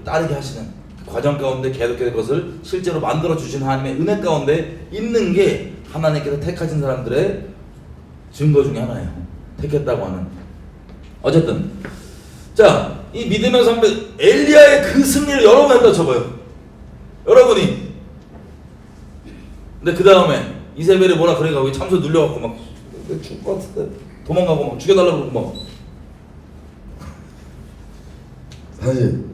따르게 하시는 그 과정 가운데 계속해서 그것을 실제로 만들어 주신 하나님의 은혜 가운데 있는 게 하나님께서 택하신 사람들의 증거 중에 하나예요. 택했다고 하는. 어쨌든 자, 이 믿음의 선배 엘리야의 그 승리를 여러분한테 쳐봐요. 여러분이. 근데 그 다음에 이세벨이 뭐라 그래가 왜 참소 눌려갖고 막 죽을 것 같은데 도망가고 막 죽여달라고 그러고 막. 사실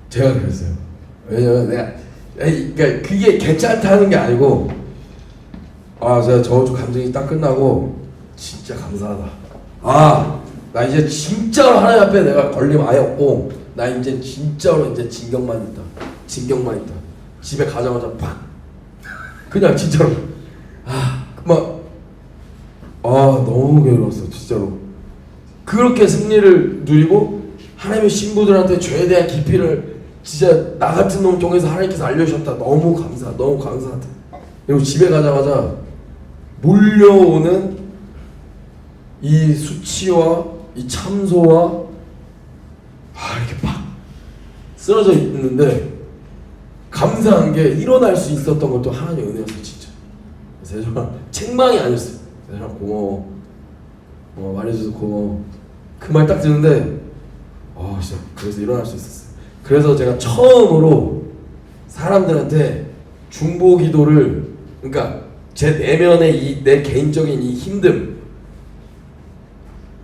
제가 그랬어요. 왜냐면 그러니까 그게 괜찮다는 게 아니고, 제가 저주 감정이 딱 끝나고 진짜 감사하다. 나 이제 진짜로 하나님 앞에 내가 걸림 아예 없고, 나 이제 진짜로 이제 진경만 있다. 집에 가자마자 팍 그냥 진짜로 너무 괴로웠어 진짜로. 그렇게 승리를 누리고 하나님의 신부들한테 죄에 대한 깊이를 진짜 나 같은 놈 통해서 하나님께서 알려주셨다. 너무 감사하다. 그리고 집에 가자마자 몰려오는 이 수치와 이 참소와 이렇게 팍 쓰러져 있는데, 감사한 게 일어날 수 있었던 것도 하나님의 은혜였어 진짜. 그래서 정말 책망이 아니었어요. 정말 고마워. 말해줘서 고마워. 그 말 딱 듣는데 진짜 그래서 일어날 수 있었어요. 그래서 제가 처음으로 사람들한테 중보 기도를, 그러니까 제 내면의 내 개인적인 이 힘듦에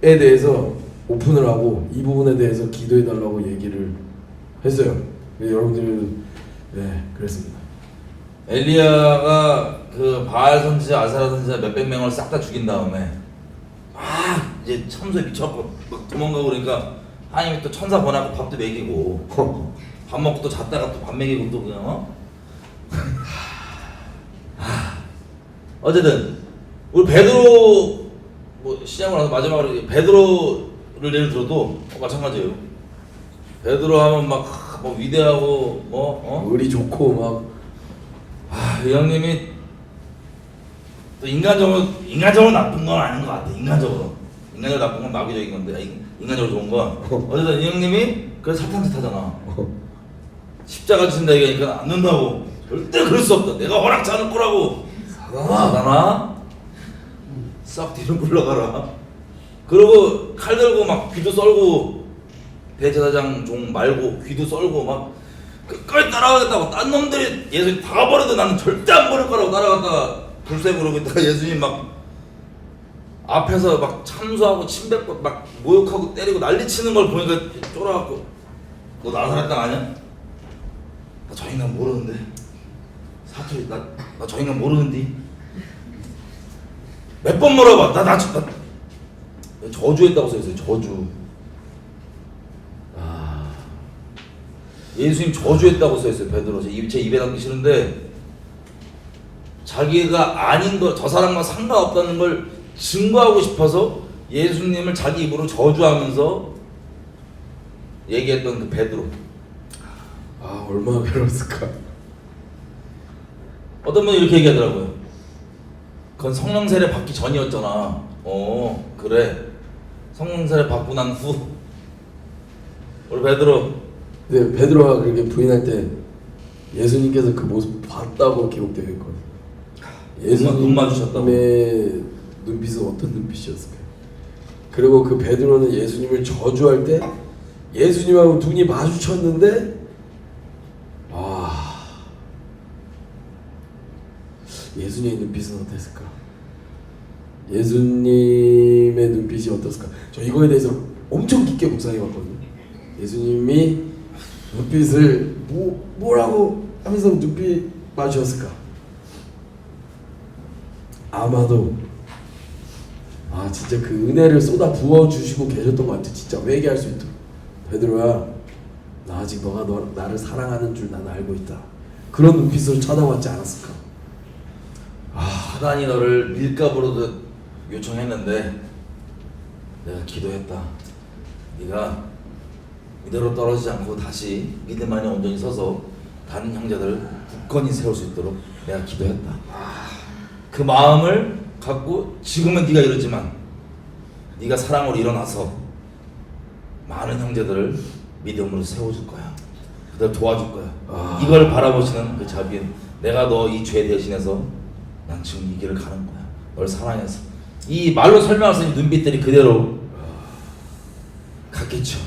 대해서 오픈을 하고 이 부분에 대해서 기도해달라고 얘기를 했어요. 여러분들 그랬습니다. 엘리야가 그 바알 선지자, 아사랴 선지자 몇백 명을 싹 다 죽인 다음에 이제 참소에 미쳐갖고 막 도망가고 그러니까 하나님이 또 천사 보내고 밥도 먹이고 밥 먹고 또 잤다가 또 밥 먹이고 또 그냥 어쨌든 우리 베드로 시작을 해서 마지막으로 베드로를 예를 들어도 마찬가지예요. 베드로 하면 막 위대하고 의리 좋고 이 형님이 또 인간적으로 나쁜 건 아닌 것 같아. 인간적으로 나쁜 건 마귀적인 건데 인간적으로 좋은 건 어쨌든 이 형님이 그래서 사탄 짓 하잖아. 십자가 지신다 얘기하니까 안 된다고 절대 그럴 수 없다. 내가 허락지 않을 거라고. 사단아, 싹 뒤로 물러가라. 그리고 칼 들고 막 귀도 썰고, 대제사장 종 말고 귀도 썰고 막 끝까지 따라가겠다고 딴 놈들이 예수님 다 버려도 나는 절대 안 버릴 거라고 따라갔다가 불새 부르고 있다가 예수님 막 앞에서 막 참수하고 침뱉고 막 모욕하고 때리고 난리치는 걸 보니까 쫄아갖고, 너 나사렛 땅 아냐? 나 저 인간 모르는데. 사투리 나 저 인간 모르는디. 몇 번 물어봐. 나 저주했다고 써있어요. 저주. 예수님 저주했다고 써있어요. 베드로. 제 입에 담기 싫은데, 자기가 아닌 거, 저 사람과 상관없다는 걸 증거하고 싶어서 예수님을 자기 입으로 저주하면서 얘기했던 그 베드로. 얼마나 괴로웠을까. 어떤 분이 이렇게 얘기하더라고요. 그건 성령 세례 받기 전이었잖아. 그래. 성령 세례 받고 난 후 우리 베드로. 근데 베드로가 그렇게 부인할 때 예수님께서 그 모습 봤다고 기록되어 있거든요. 눈 마주쳤다고. 예수님의 눈빛은 어떤 눈빛이었을까요? 그리고 그 베드로는 예수님을 저주할 때 예수님하고 눈이 마주쳤는데, 예수님의 눈빛은 어땠을까? 예수님의 눈빛이 어땠을까? 저 이거에 대해서 엄청 깊게 묵상해봤거든요. 예수님이 눈빛을 뭐라고 하면서 눈빛 마주쳤을까? 아마도 진짜 그 은혜를 쏟아 부어주시고 계셨던 것 같아. 진짜 회개할 수 있도록. 베드로야, 나 아직 너가 나를 사랑하는 줄 난 알고 있다. 그런 눈빛으로 쳐다봤지 않았을까? 사단이 너를 밀가부로도 요청했는데 내가 기도했다. 네가 이대로 떨어지지 않고 다시 믿음 안에 온전히 서서 다른 형제들을 굳건히 세울 수 있도록 내가 기도했다. 그 마음을 갖고 지금은 네가 이러지만 네가 사랑으로 일어나서 많은 형제들을 믿음으로 세워줄 거야. 그들 도와줄 거야. 이걸 바라보시는 그 자비는, 내가 너 이 죄 대신해서 난 지금 이 길을 가는 거야. 널 사랑해서. 이 말로 설명할 수 있는 눈빛들이 그대로 갔겠죠.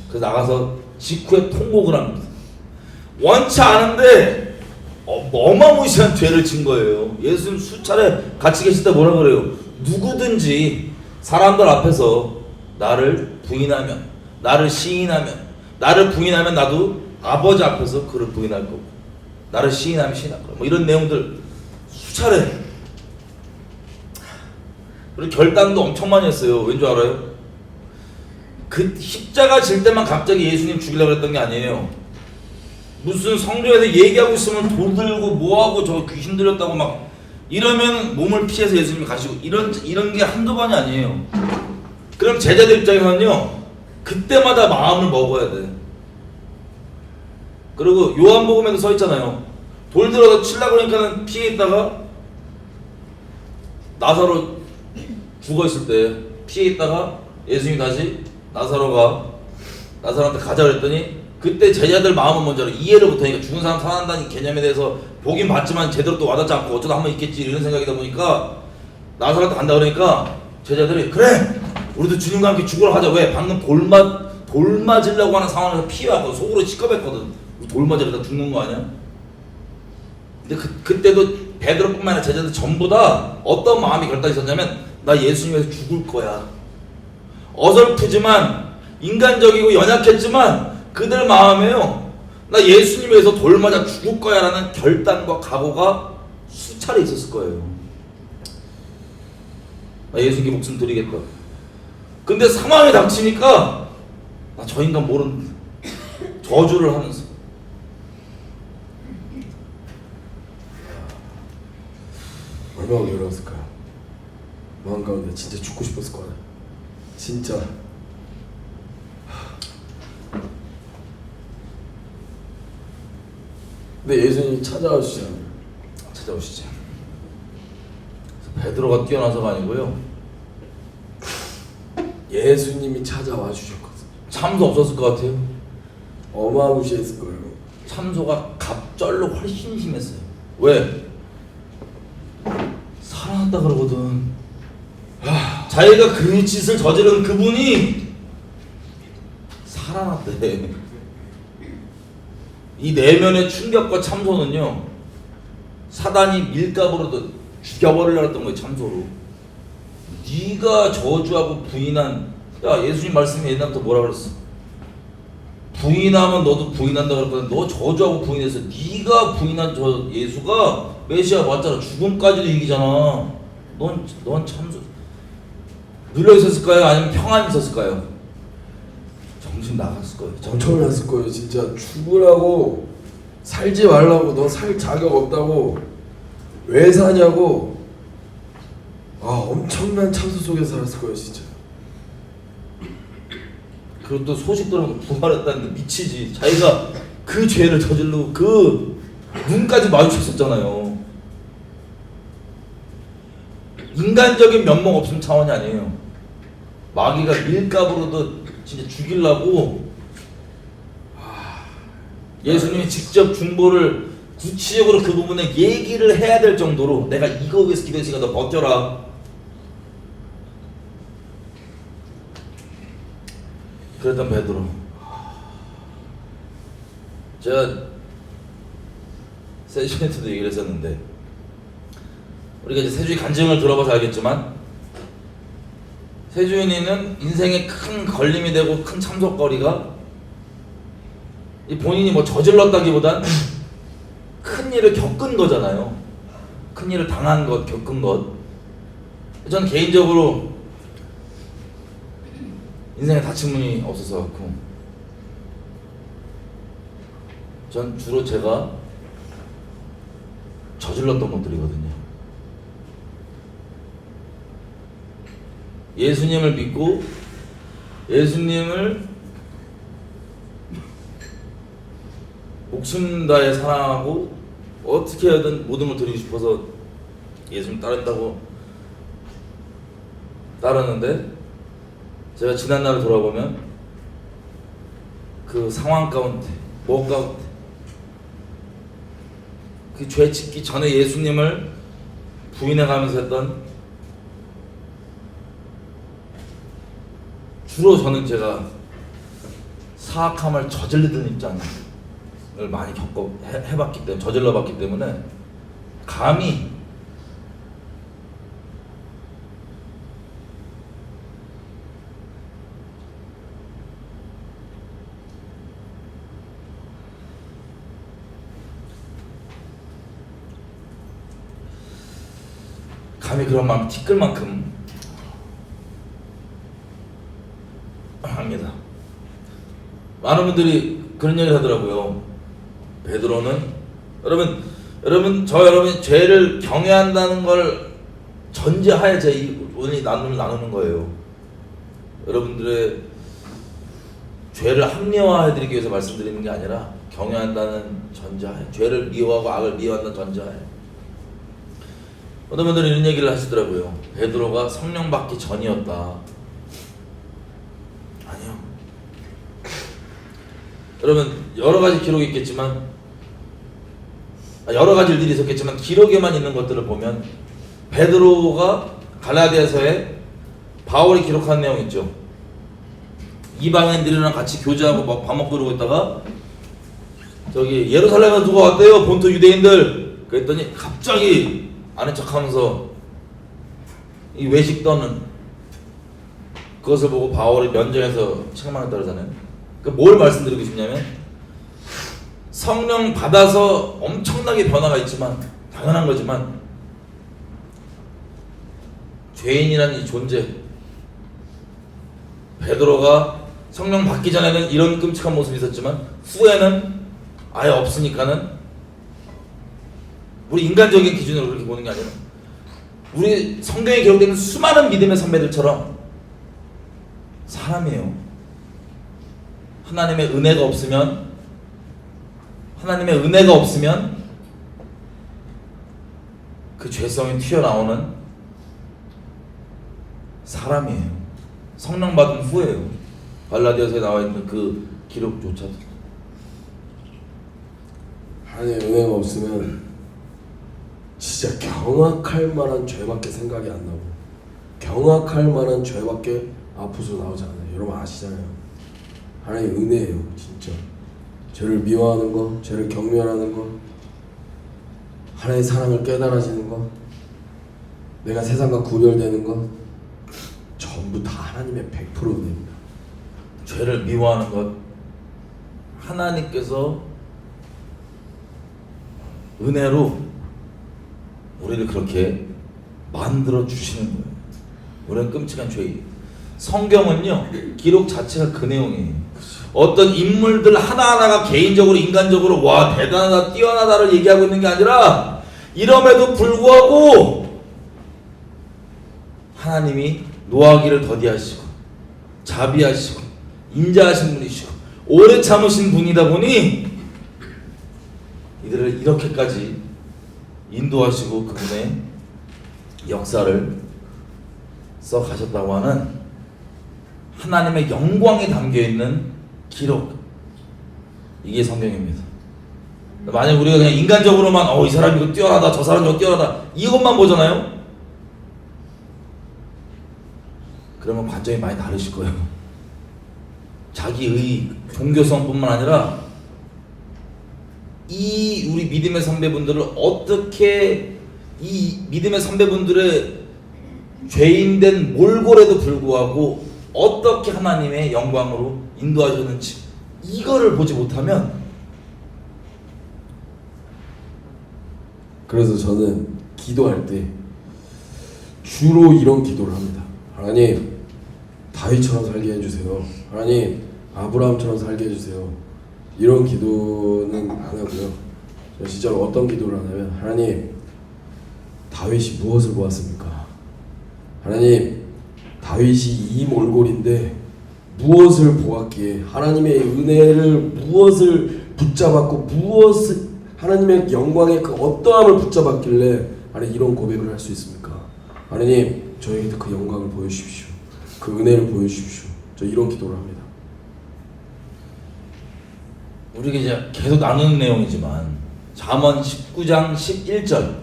그래서 나가서 직후에 통곡을 합니다. 원치 않은데 어마무시한 죄를 진 거예요. 예수님 수차례 같이 계실 때 뭐라 그래요? 누구든지 사람들 앞에서 나를 부인하면, 나를 시인하면, 나를 부인하면 나도 아버지 앞에서 그를 부인할 거고, 나를 시인하면 시인할 거고, 뭐 이런 내용들 수차례. 그리고 결단도 엄청 많이 했어요. 왠 줄 알아요? 그 십자가 질 때만 갑자기 예수님 죽이려고 했던 게 아니에요. 무슨 성전에서 얘기하고 있으면 돌 들고 뭐하고 저 귀신 들렸다고 막 이러면 몸을 피해서 예수님이 가시고, 이런 게 한두 번이 아니에요. 그럼 제자들 입장에서는요, 그때마다 마음을 먹어야 돼. 그리고 요한복음에도 써 있잖아요. 돌 들어서 치려고 그러니까는 피해 있다가, 나사로 죽어 있을 때 피해 있다가 예수님이 다시 나사로한테 가자 그랬더니, 그때 제자들 마음은 먼저 이해를 못하니까, 죽은 사람 살아난다는 개념에 대해서 보긴 봤지만 제대로 또 와닿지 않고 어쩌다 한번 있겠지 이런 생각이다 보니까 나사로한테 간다 그러니까 제자들이 그래 우리도 주님과 함께 죽으러 가자. 왜? 방금 돌 맞으려고 하는 상황에서 피해왔거든. 속으로 시커맸거든. 돌 맞으려다 죽는 거 아니야? 근데 그때도 베드로뿐만 아니라 제자들 전부 다 어떤 마음이 결단이 있었냐면, 나 예수님 위해서 죽을 거야. 어설프지만 인간적이고 연약했지만 그들 마음에요, 나 예수님 위해서 돌 맞아 죽을 거야 라는 결단과 각오가 수차례 있었을 거예요. 나 예수님께 목숨 드리겠다. 근데 상황이 닥치니까 나 저 인간 모르는 저주를 하면서, 얼마나 괴로웠을까. 마음 가운데 진짜 죽고 싶었을 거야. 진짜. 근데 예수님이 찾아오시잖아요. 찾아오시죠. 베드로가 뛰어나서가 아니고요, 예수님이 찾아와 주셨거든. 참도 없었을 것 같아요. 어마무시했을 거예요. 참소가 갑절로 훨씬 심했어요. 왜? 살아났다 그러거든. 자기가 그 짓을 저지른 그분이 살아났대. 이 내면의 충격과 참소는요, 사단이 밀가부로도 죽여버리려고 했던 거예요. 참소로. 네가 저주하고 부인한, 야, 예수님 말씀이 옛날부터 뭐라 그랬어? 부인하면 너도 부인한다 그랬거든. 너 저주하고 부인해서 네가 부인한 저 예수가 메시아 맞잖아. 죽음까지도 이기잖아. 넌 참소. 눌려 있었을까요? 아니면 평안히 있었을까요? 정신 나갔을 거예요. 엄청났을 거예요. 진짜 죽으라고, 살지 말라고, 너 살 자격 없다고, 왜 사냐고. 엄청난 참소 속에서 살았을 거예요 진짜. 그리고 또 소식 들으면 부활했다는데 미치지. 자기가 그 죄를 저질르고 그 눈까지 마주쳤었잖아요. 인간적인 면목 없음 차원이 아니에요. 마귀가 밀가부로도 진짜 죽이려고 예수님이 직접 중보를 구체적으로 그 부분에 얘기를 해야 될 정도로 내가 이거 위해서 기도했으니까 너 버텨라. 그랬던 베드로. 제가 세주인 때도 얘기를 했었는데, 우리가 이제 세주인 간증을 들어봐서 알겠지만, 세주인이는 인생에 큰 걸림이 되고 큰 참석거리가 이 본인이 뭐 저질렀다기보단 큰 일을 겪은 거잖아요. 큰 일을 당한 것, 겪은 것. 전 개인적으로 인생에 다친 분이 없어서 그렇고, 전 주로 제가 저질렀던 것들이거든요. 예수님을 믿고 예수님을 목숨 다해 사랑하고 어떻게 하든 모든 걸 드리고 싶어서 예수님 따른다고 따르는데, 제가 지난날을 돌아보면 그 상황 가운데, 뭐 가운데, 그 죄 짓기 전에 예수님을 부인해가면서 했던, 주로 저는 제가 사악함을 저질르던 입장을 많이 해봤기 때문에, 저질러봤기 때문에 감히 그런 마음 티끌 만큼 합니다. 많은 분들이 그런 얘기를 하더라고요. 베드로는 여러분 죄를 경외한다는 걸 전제하에 제 오늘 나누는 거예요. 여러분들의 죄를 합리화해드리기 위해서 말씀드리는 게 아니라 경외한다는 전제하에, 죄를 미워하고 악을 미워한다는 전제하에. 어떤 분들은 이런 얘기를 하시더라고요. 베드로가 성령 받기 전이었다. 아니요. 여러분, 여러 가지 기록이 있겠지만, 여러 가지 일들이 있었겠지만, 기록에만 있는 것들을 보면 베드로가 갈라디아서에 바울이 기록한 내용 있죠. 이방인들이랑 같이 교제하고 막 밥 먹고 그러고 있다가 저기 예루살렘에 누가 왔대요, 본토 유대인들. 그랬더니 갑자기 아는 척하면서 이 외식 떠는 그것을 보고 바울이 면전에서 책망했다 그러잖아요. 뭘 말씀드리고 싶냐면, 성령 받아서 엄청나게 변화가 있지만, 당연한 거지만, 죄인이라는 이 존재, 베드로가 성령 받기 전에는 이런 끔찍한 모습이 있었지만 후에는 아예 없으니까는, 우리 인간적인 기준으로 그렇게 보는 게 아니라 우리 성경에 기록되는 수많은 믿음의 선배들처럼 사람이에요. 하나님의 은혜가 없으면 그 죄성이 튀어나오는 사람이에요. 성령 받은 후에요. 갈라디아서에 나와 있는 그 기록조차도. 하나님의 은혜가 없으면 진짜 경악할 만한 죄밖에 생각이 안 나고 경악할 만한 죄밖에 앞으로 나오지 않아요. 여러분 아시잖아요. 하나님의 은혜예요. 진짜 죄를 미워하는 거, 죄를 경멸하는 거, 하나님의 사랑을 깨달아지는 거, 내가 세상과 구별되는 거, 전부 다 하나님의 100% 은혜입니다. 죄를 미워하는 것, 하나님께서 은혜로 우리를 그렇게 만들어 주시는 거예요. 우리는 끔찍한 죄예요. 성경은요, 기록 자체가 그 내용이에요. 어떤 인물들 하나하나가 개인적으로 인간적으로 와 대단하다 뛰어나다를 얘기하고 있는 게 아니라 이럼에도 불구하고 하나님이 노하기를 더디하시고 자비하시고 인자하신 분이시고 오래 참으신 분이다 보니 이들을 이렇게까지 인도하시고 그분의 역사를 써 가셨다고 하는 하나님의 영광이 담겨있는 기록, 이게 성경입니다. 만약 우리가 그냥 인간적으로만 이 사람 이거 뛰어나다 저 사람 저거 뛰어나다 이것만 보잖아요. 그러면 관점이 많이 다르실 거예요. 자기의 종교성뿐만 아니라 이 우리 믿음의 선배분들을 어떻게 이 믿음의 선배분들의 죄인된 몰골에도 불구하고 어떻게 하나님의 영광으로 인도하셨는지 이거를 보지 못하면, 그래서 저는 기도할 때 주로 이런 기도를 합니다. 하나님, 다윗처럼 살게 해주세요. 하나님, 아브라함처럼 살게 해주세요. 이런 기도는 안 하고요. 저 진짜로 어떤 기도를 하냐면, 하나님, 다윗이 무엇을 보았습니까? 하나님, 다윗이 이 몰골인데 무엇을 보았기에 하나님의 은혜를 무엇을 붙잡았고 무엇을 하나님의 영광의 그 어떠함을 붙잡았길래 하나님 이런 고백을 할 수 있습니까? 하나님, 저에게도 그 영광을 보여주십시오. 그 은혜를 보여주십시오. 저 이런 기도를 합니다. 우리가 이제 계속 나누는 내용이지만 잠언 19장 11절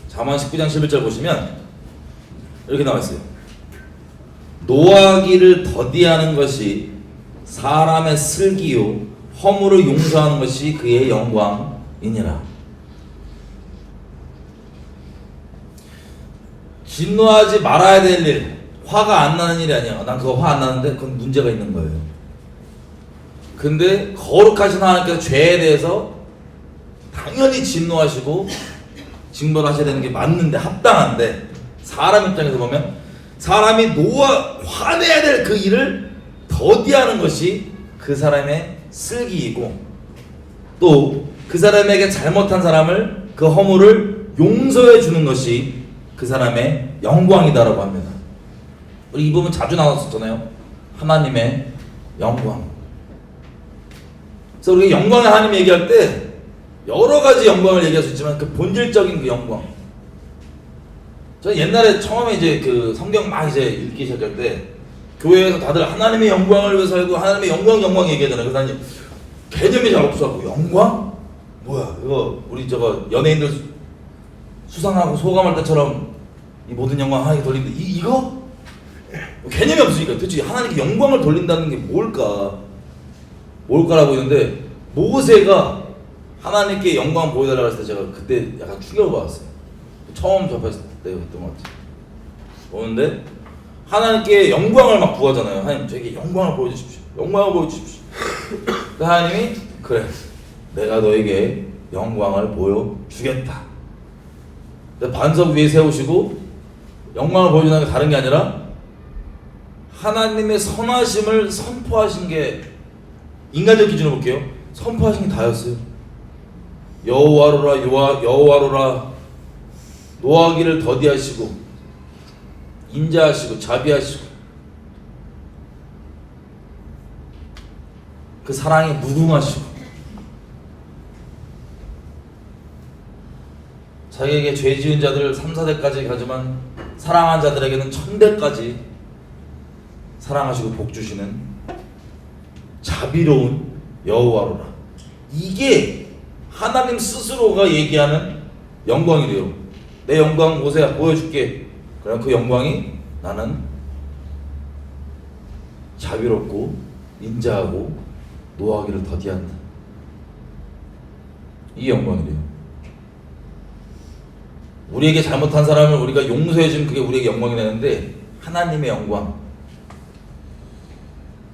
잠언 19장 11절 보시면 이렇게 나와있어요. 노하기를 더디하는 것이 사람의 슬기요 허물을 용서하는 것이 그의 영광이니라. 진노하지 말아야 될 일, 화가 안 나는 일이 아니야. 난 그거 화 안 나는데 그건 문제가 있는 거예요. 근데 거룩하신 하나님께서 죄에 대해서 당연히 진노하시고 징벌하셔야 되는 게 맞는데 합당한데, 사람 입장에서 보면 사람이 화내야 될 그 일을 더디하는 것이 그 사람의 슬기이고, 또 그 사람에게 잘못한 사람을 그 허물을 용서해 주는 것이 그 사람의 영광이다라고 합니다. 우리 이 부분 자주 나눴었잖아요. 하나님의 영광. 그래서 우리가 영광의 하나님 얘기할 때 여러 가지 영광을 얘기할 수 있지만 그 본질적인 그 영광. 저는 옛날에 처음에 이제 그 성경 막 이제 읽기 시작할 때 교회에서 다들 하나님의 영광을 위해 살고 하나님의 영광 얘기하잖아요. 그래서 나는 개념이 잘 없어갖고 영광? 뭐야 이거 우리 저거 연예인들 수상하고 소감할 때처럼 이 모든 영광 하나님께 돌리는데 이거? 개념이 없으니까 도대체 하나님께 영광을 돌린다는 게 뭘까라고 했는데, 모세가 하나님께 영광 보여달라고 했을 때 제가 그때 약간 충격을 받았어요. 처음 접했을 때였던 것 같아요. 보는데 하나님께 영광을 막 구하잖아요. 하나님 저에게 영광을 보여주십시오. 영광을 보여주십시오. 하나님이 그래 내가 너에게 영광을 보여주겠다. 반석 위에 세우시고 영광을 보여주는 게 다른 게 아니라 하나님의 선하심을 선포하신 게, 인간적 기준으로 볼게요. 선포하신 게 다였어요. 여호와로라 노하기를 더디하시고 인자하시고 자비하시고 그 사랑에 무궁하시고 자기에게 죄 지은 자들을 3, 4대까지 가지만 사랑한 자들에게는 1000대까지 사랑하시고 복 주시는 자비로운 여호와로라. 이게 하나님 스스로가 얘기하는 영광이래요. 내 영광 모세야 보여줄게. 그럼 그 영광이 나는 자비롭고 인자하고 노하기를 더디한다. 이 영광이래요. 우리에게 잘못한 사람을 우리가 용서해주면 그게 우리에게 영광이 되는데 하나님의 영광,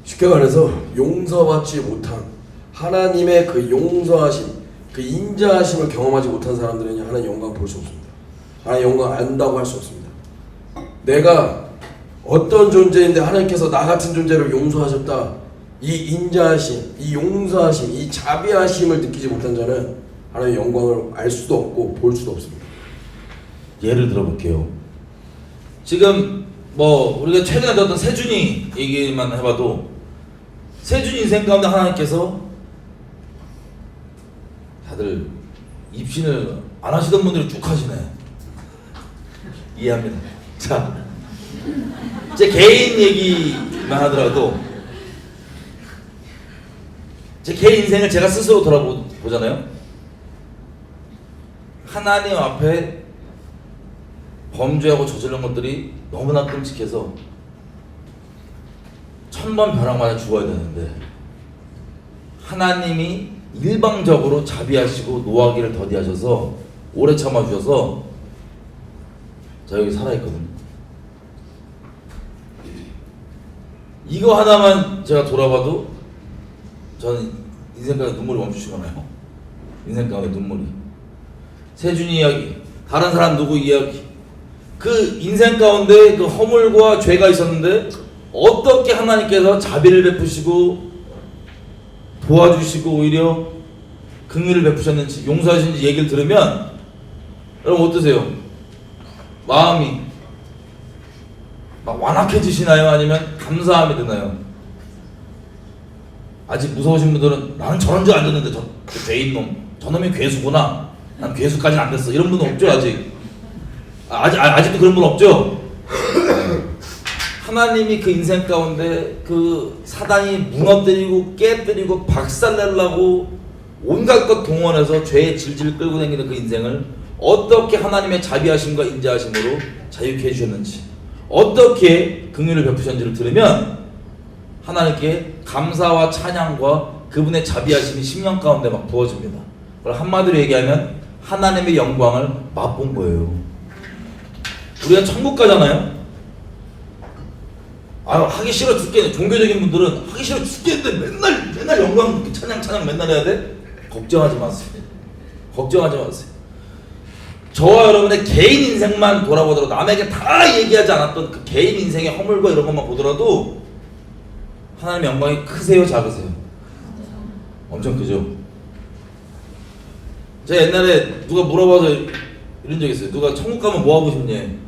쉽게 말해서 용서받지 못한 하나님의 그 용서하심, 그 인자하심을 경험하지 못한 사람들은 하나님 영광 볼 수 없습니다. 하나님 영광 안다고 할 수 없습니다. 내가 어떤 존재인데 하나님께서 나 같은 존재를 용서하셨다, 이 인자하심, 이 용서하심, 이 자비하심을 느끼지 못한 자는 하나님의 영광을 알 수도 없고 볼 수도 없습니다. 예를 들어볼게요. 지금 뭐 우리가 최근에 들었던 세준이 얘기만 해봐도 세준이 인생 가운데 하나님께서 다들 입신을 안 하시던 분들이 쭉 하시네. 이해합니다. 자, 제 개인 얘기만 하더라도 제 개인 인생을 제가 스스로 돌아보잖아요. 하나님 앞에 범죄하고 저지른 것들이 너무나 끔찍해서 1000번 벼락 맞아 죽어야 되는데 하나님이 일방적으로 자비하시고 노하기를 더디하셔서 오래 참아주셔서 저 여기 살아있거든요. 이거 하나만 제가 돌아봐도 저는 인생 가운데 눈물이 멈추시거나요. 인생 가운데 눈물이. 세준이 이야기, 다른 사람 누구 이야기, 그 인생 가운데 그 허물과 죄가 있었는데 어떻게 하나님께서 자비를 베푸시고 도와주시고 오히려 긍휼을 베푸셨는지 용서하시는지 얘기를 들으면 여러분 어떠세요? 마음이 막 완악해지시나요? 아니면 감사함이 드나요? 아직 무서우신 분들은 나는 저런 줄 알았는데 저 죄인 놈, 저놈이 괴수구나, 난 괴수까지는 안 됐어, 이런 분은 없죠 아직? 아직도 그런 분 없죠? 하나님이 그 인생 가운데 그 사단이 무너뜨리고 깨뜨리고 박살내려고 온갖 것 동원해서 죄에 질질 끌고 다니는 그 인생을 어떻게 하나님의 자비하심과 인자하심으로 자유케 해주셨는지, 어떻게 긍휼을 베푸셨는지를 들으면 하나님께 감사와 찬양과 그분의 자비하심이 심령 가운데 막 부어집니다. 그걸 한마디로 얘기하면 하나님의 영광을 맛본 거예요. 우리가 천국 가잖아요. 하기 싫어 죽겠네. 종교적인 분들은 하기 싫어 죽겠는데 맨날 영광 찬양 맨날 해야 돼? 걱정하지 마세요. 걱정하지 마세요. 저와 여러분의 개인 인생만 돌아보더라도, 남에게 다 얘기하지 않았던 그 개인 인생의 허물과 이런 것만 보더라도 하나님의 영광이 크세요, 작으세요? 엄청 크죠. 제가 옛날에 누가 물어봐서 이런 적 있어요. 누가 천국 가면 뭐 하고 싶니?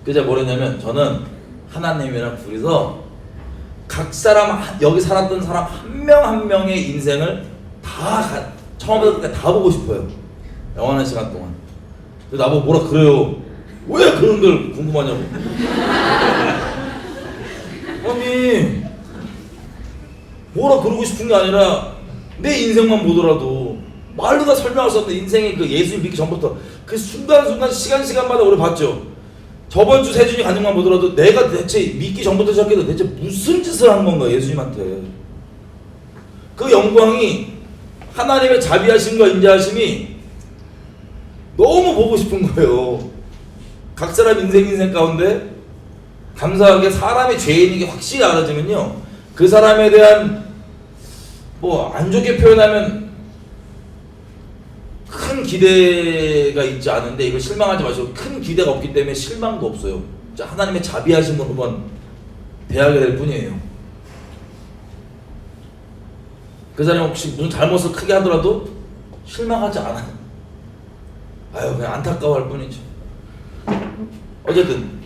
그래서 제가 뭐랬냐면, 저는 하나님이랑 둘이서 각 사람, 여기 살았던 사람 한 명 한 명의 인생을 다 처음부터 끝까지 다 보고 싶어요. 영원한 시간 동안. 근데 나보고 뭐라 그래요. 왜 그런 걸 궁금하냐고. 아니 뭐라 그러고 싶은 게 아니라 내 인생만 보더라도 말로 다 설명할 수 없는 인생의 그 예수님 믿기 전부터 그 순간순간 시간마다 우리 봤죠. 저번 주 세준이 간증만 보더라도 내가 대체 믿기 전부터 시작해도 대체 무슨 짓을 한 건가 예수님한테. 그 영광이, 하나님의 자비하심과 인자하심이 너무 보고 싶은 거예요. 각 사람 인생 가운데 감사하게 사람이 죄인인 게 확실히 알아지면요, 그 사람에 대한 뭐 안 좋게 표현하면 큰 기대가 있지 않은데, 이거 실망하지 마시고, 큰 기대가 없기 때문에 실망도 없어요. 하나님의 자비하심으로만 대하게 될 뿐이에요. 그 사람이 혹시 무슨 잘못을 크게 하더라도 실망하지 않아요. 그냥 안타까워할 뿐이죠. 어쨌든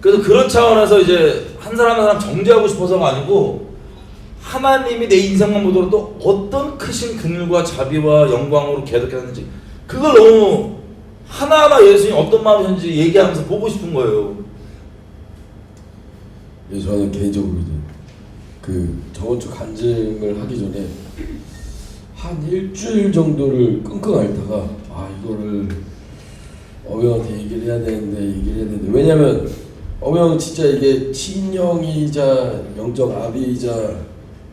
그래서 그런 차원에서 이제 한 사람 한 사람 정죄하고 싶어서가 아니고, 하나님이 내 인생만 보더라도 어떤 크신 긍휼과 자비와 영광으로 계속했는지, 그걸 너무 하나하나 예수님이 어떤 마음이셨는지 얘기하면서 보고 싶은 거예요. 저는 개인적으로 이제 그 저번 주 간증을 하기 전에 한 일주일 정도를 끙끙 앓다가 이거를 어영한테 얘기를 해야 되는데 왜냐면 어영은 진짜 이게 친형이자 영적 아비이자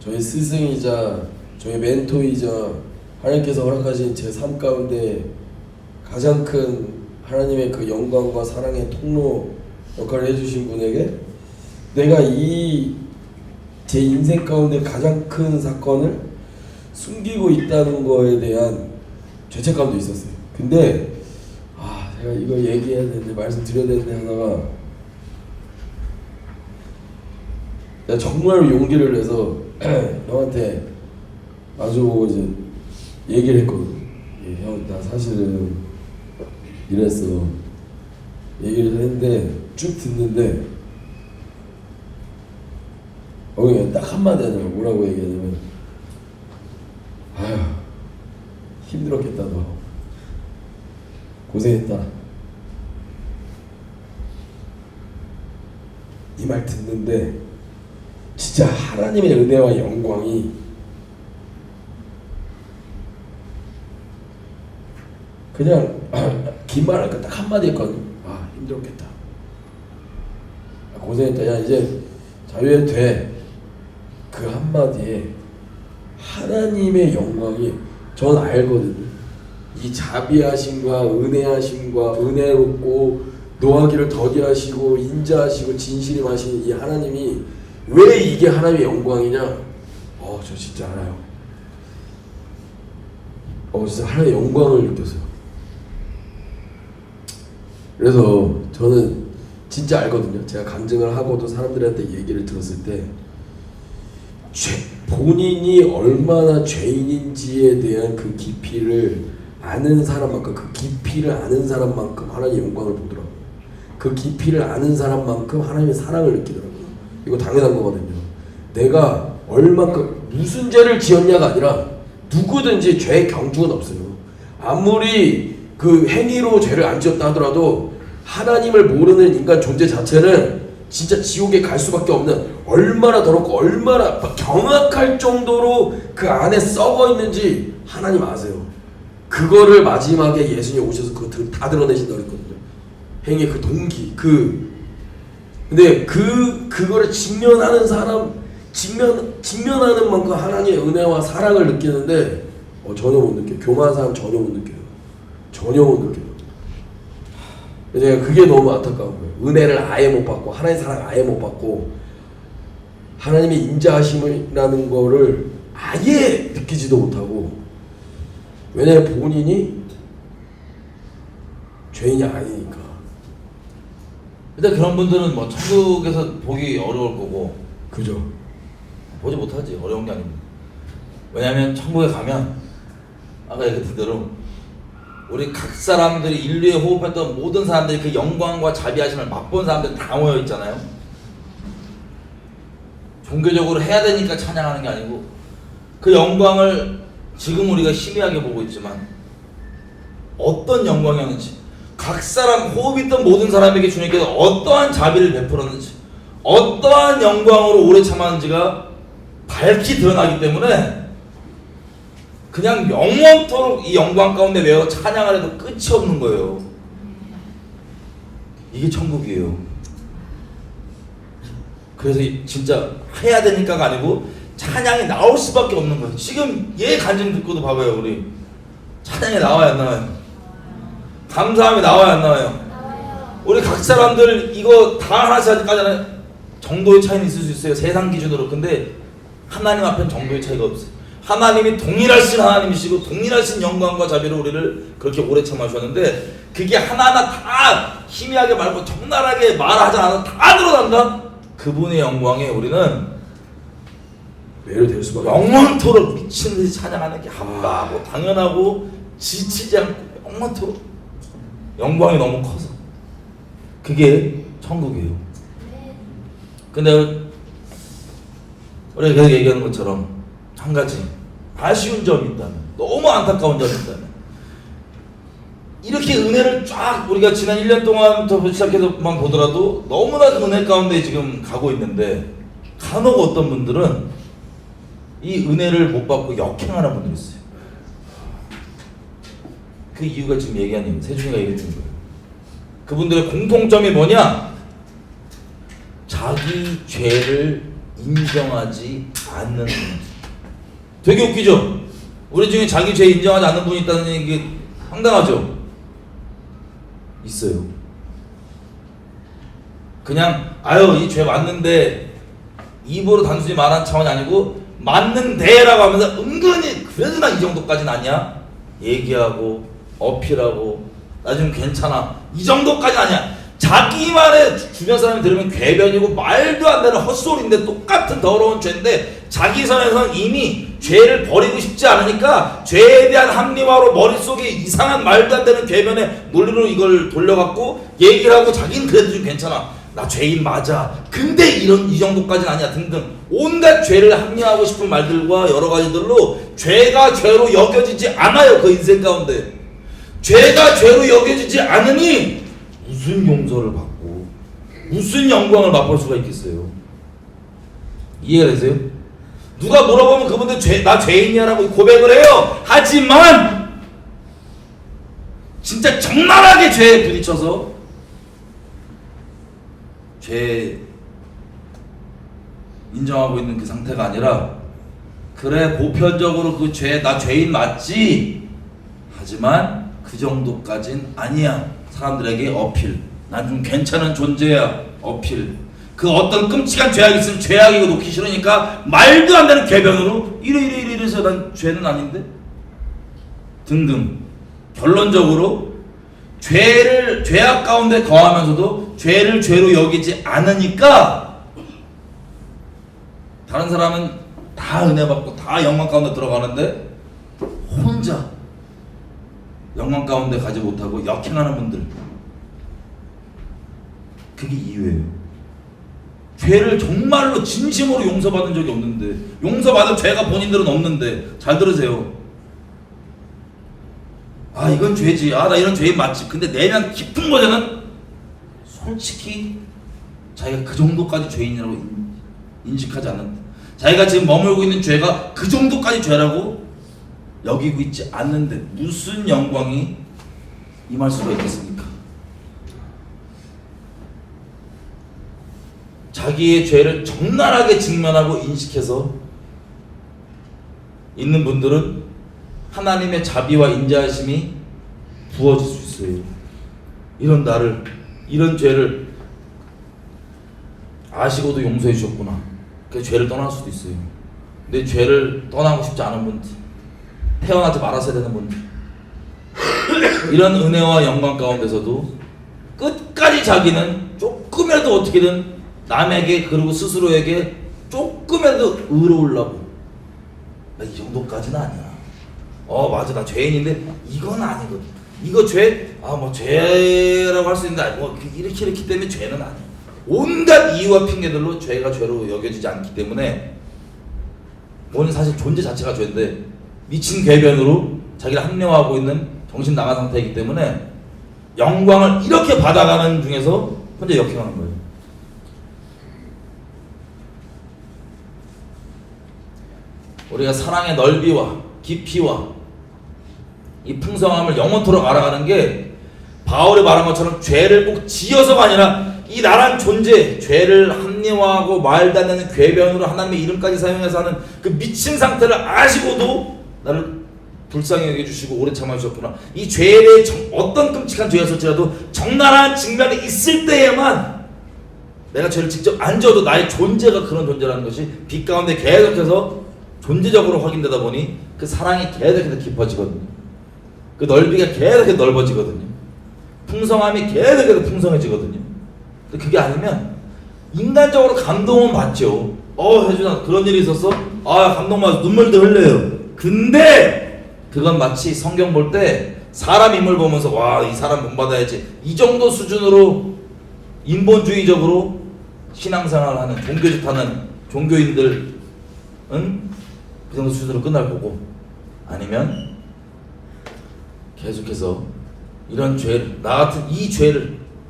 저희 스승이자 저희 멘토이자 하나님께서 허락하신 제 삶 가운데 가장 큰 하나님의 그 영광과 사랑의 통로 역할을 해주신 분에게 내가 제 인생 가운데 가장 큰 사건을 숨기고 있다는 거에 대한 죄책감도 있었어요. 근데 제가 이거 얘기해야 되는데 말씀드려야 되는데 하다가 내가 정말 용기를 내서 형한테 마주보고 이제 얘기를 했거든. 형, 나 사실은 이랬어. 얘기를 했는데 쭉 듣는데 그냥 딱 한마디 하더라고. 뭐라고 얘기하냐면 아휴 힘들었겠다 너. 고생했다. 이 말 듣는데 진짜 하나님의 은혜와 영광이 그냥 긴 말 할까 딱 한마디 했거든. 힘들었겠다. 고생했다. 야 이제 자유해도 돼. 그 한마디에 하나님의 영광이 전 알거든요. 이 자비하심과 은혜하심과 은혜롭고 노하기를 더디하시고 인자하시고 진실이 마시는 이 하나님이 왜 이게 하나님의 영광이냐? 저 진짜 알아요. 진짜 하나님의 영광을 느꼈어요. 그래서 저는 진짜 알거든요. 제가 간증을 하고도 사람들한테 얘기를 들었을 때 본인이 얼마나 죄인인지에 대한 그 깊이를 아는 사람만큼 그 깊이를 아는 사람만큼 하나님의 영광을 보더라고요. 그 깊이를 아는 사람만큼 하나님의 사랑을 느끼더라고요. 이거 당연한 거거든요. 내가 얼만큼 무슨 죄를 지었냐가 아니라 누구든지 죄의 경중은 없어요. 아무리 그 행위로 죄를 안 지었다 하더라도 하나님을 모르는 인간 존재 자체는 진짜 지옥에 갈 수밖에 없는 얼마나 더럽고 얼마나 경악할 정도로 그 안에 썩어 있는지 하나님 아세요. 그거를 마지막에 예수님이 오셔서 그거 다 드러내신다고 했거든요. 행위의 그 동기, 근데 그거를 직면하는 사람, 직면하는 만큼 하나님의 은혜와 사랑을 느끼는데 전혀 못 느껴요. 교만한 사람 전혀 못 느껴요. 전혀 못 느껴요. 제가 그게 너무 안타까운 거예요. 은혜를 아예 못 받고 하나님의 사랑 아예 못 받고 하나님의 인자하심이라는 거를 아예 느끼지도 못하고 왜냐면 본인이 죄인이 아니니까. 근데 그런 분들은 뭐 천국에서 보기 어려울 거고 그죠. 보지 못하지. 어려운 게 아닙니다. 왜냐하면 천국에 가면 아까 얘기했던 대로 우리 각 사람들이 인류에 호흡했던 모든 사람들이 그 영광과 자비하심을 맛본 사람들이 다 모여 있잖아요. 종교적으로 해야 되니까 찬양하는 게 아니고 그 영광을 지금 우리가 희미하게 보고 있지만 어떤 영광이었는지 각 사람 호흡 있던 모든 사람에게 주님께서 어떠한 자비를 베풀었는지 어떠한 영광으로 오래 참았는지가 밝히 드러나기 때문에 그냥 영원토록 이 영광 가운데 외워 찬양을 해도 끝이 없는 거예요. 이게 천국이에요. 그래서 진짜 해야 되니까가 아니고 찬양이 나올 수밖에 없는 거예요. 지금 얘 간증 듣고도 봐봐요. 우리 찬양이 나와야 안 나와요? 감사함이 나와야 안 나와요? 우리 각 사람들 이거 다 하나씩 하니까 정도의 차이는 있을 수 있어요. 세상 기준으로. 근데 하나님 앞엔 정도의 차이가 없어요. 하나님이 동일하신 하나님이시고 동일하신 영광과 자비로 우리를 그렇게 오래 참아주셨는데 그게 하나하나 다 희미하게 말고 적나라하게 말하지 않아도 다 드러난다? 그분의 영광에 우리는 매료될 수밖에 영원토록 미친듯이 찬양하는 게 합당하고 당연하고 지치지 않고 영원토록 영광이 너무 커서 그게 천국이에요. 근데 우리가 계속 얘기하는 것처럼 한 가지 아쉬운 점이 있다면 너무 안타까운 점이 있다면 이렇게 은혜를 쫙 우리가 지난 1년 동안부터 시작해서만 보더라도 너무나 그 은혜 가운데 지금 가고 있는데 간혹 어떤 분들은 이 은혜를 못 받고 역행하는 분들이 있어요. 그 이유가 지금 얘기하는 세준이가 얘기해 주는 거예요. 그분들의 공통점이 뭐냐? 자기 죄를 인정하지 않는 분. 되게 웃기죠? 우리 중에 자기 죄 인정하지 않는 분이 있다는 게 황당하죠? 있어요. 그냥 아유 이 죄 맞는데 입으로 단순히 말한 차원이 아니고 맞는데라고 하면서 은근히 그래도 나 이 정도까지는 아니야 얘기하고 어필하고 나 좀 괜찮아 이 정도까지는 아니야. 자기만의 주변 사람이 들으면 궤변이고 말도 안 되는 헛소리인데 똑같은 더러운 죄인데 자기 선에서는 이미 죄를 버리고 싶지 않으니까 죄에 대한 합리화로 머릿속에 이상한 말도 안 되는 궤변의 논리로 이걸 돌려갖고 얘기를 하고 자기는 그래도 좀 괜찮아 나 죄인 맞아 근데 이 정도까지는 아니야 등등 온갖 죄를 합리화하고 싶은 말들과 여러 가지들로 죄가 죄로 여겨지지 않아요. 그 인생 가운데 죄가 죄로 여겨지지 않으니 무슨 용서를 받고 무슨 영광을 맛볼 수가 있겠어요. 이해가 되세요? 누가 물어보면 그분들 나 죄인이야라고 고백을 해요. 하지만 진짜 적나라하게 죄에 부딪혀서 죄 인정하고 있는 그 상태가 아니라 그래 보편적으로 그 죄 나 죄인 맞지 하지만 그 정도까진 아니야 사람들에게 어필 난 좀 괜찮은 존재야 어필 그 어떤 끔찍한 죄악이 있으면 죄악이고 놓기 싫으니까 말도 안 되는 궤변으로 이래서 난 죄는 아닌데 등등 결론적으로 죄악 가운데 거하면서도 죄를 죄로 여기지 않으니까 다른 사람은 다 은혜 받고 다 영광 가운데 들어가는데 혼자 영광 가운데 가지 못하고 역행하는 분들 그게 이유예요. 죄를 정말로 진심으로 용서받은 적이 없는데 용서받은 죄가 본인들은 없는데 잘 들으세요. 아 이건 죄지 아 나 이런 죄인 맞지 근데 내면 깊은 거잖아 솔직히 자기가 그 정도까지 죄인이라고 인식하지 않는다. 자기가 지금 머물고 있는 죄가 그 정도까지 죄라고 여기고 있지 않는데 무슨 영광이 임할 수가 있겠습니까? 자기의 죄를 적나라하게 직면하고 인식해서 있는 분들은 하나님의 자비와 인자하심이 부어질 수 있어요. 이런 죄를 아시고도 용서해 주셨구나. 그 죄를 떠날 수도 있어요. 근데 죄를 떠나고 싶지 않은 분들, 태어나지 말았어야 되는 분들, 이런 은혜와 영광 가운데서도 끝까지 자기는 조금이라도 어떻게든 남에게 그리고 스스로에게 조금이라도 의로우려고 이 정도까지는 아니야. 맞아 나 죄인인데 이건 아니거든. 이거 죄? 뭐 죄라고 할 수 있는데 뭐 이렇기 때문에 죄는 아니야. 온갖 이유와 핑계들로 죄가 죄로 여겨지지 않기 때문에 본인 사실 존재 자체가 죄인데 미친 궤변으로 자기를 합리화하고 있는 정신 나간 상태이기 때문에 영광을 이렇게 받아가는 중에서 혼자 역행하는 거예요. 우리가 사랑의 넓이와 깊이와 이 풍성함을 영원토록 알아가는 게 바울이 말한 것처럼 죄를 꼭 지어서가 아니라 이 나란 존재, 죄를 합리화하고 말도 안 되는 궤변으로 하나님의 이름까지 사용해서 하는 그 미친 상태를 아시고도 나를 불쌍히 여겨주시고 오래 참아주셨구나. 이 죄에 대해 어떤 끔찍한 죄였을지라도 적나라한 직면이 있을 때에만 내가 죄를 직접 안 져도 나의 존재가 그런 존재라는 것이 빛 가운데 계속해서 존재적으로 확인되다 보니 그 사랑이 계속해서 깊어지거든요. 그 넓이가 계속해서 넓어지거든요. 풍성함이 계속해서 풍성해지거든요. 근데 그게 아니면 인간적으로 감동은 받죠. 혜준아 그런 일이 있었어? 감동받아서 눈물도 흘려요. 근데 그건 마치 성경 볼 때 사람 인물 보면서 와 이 사람 본받아야지 이 정도 수준으로 인본주의적으로 신앙생활하는 종교짓 하는 종교인들은 그 정도 수준으로 끝날 거고 아니면 계속해서 이런 죄를 나 같은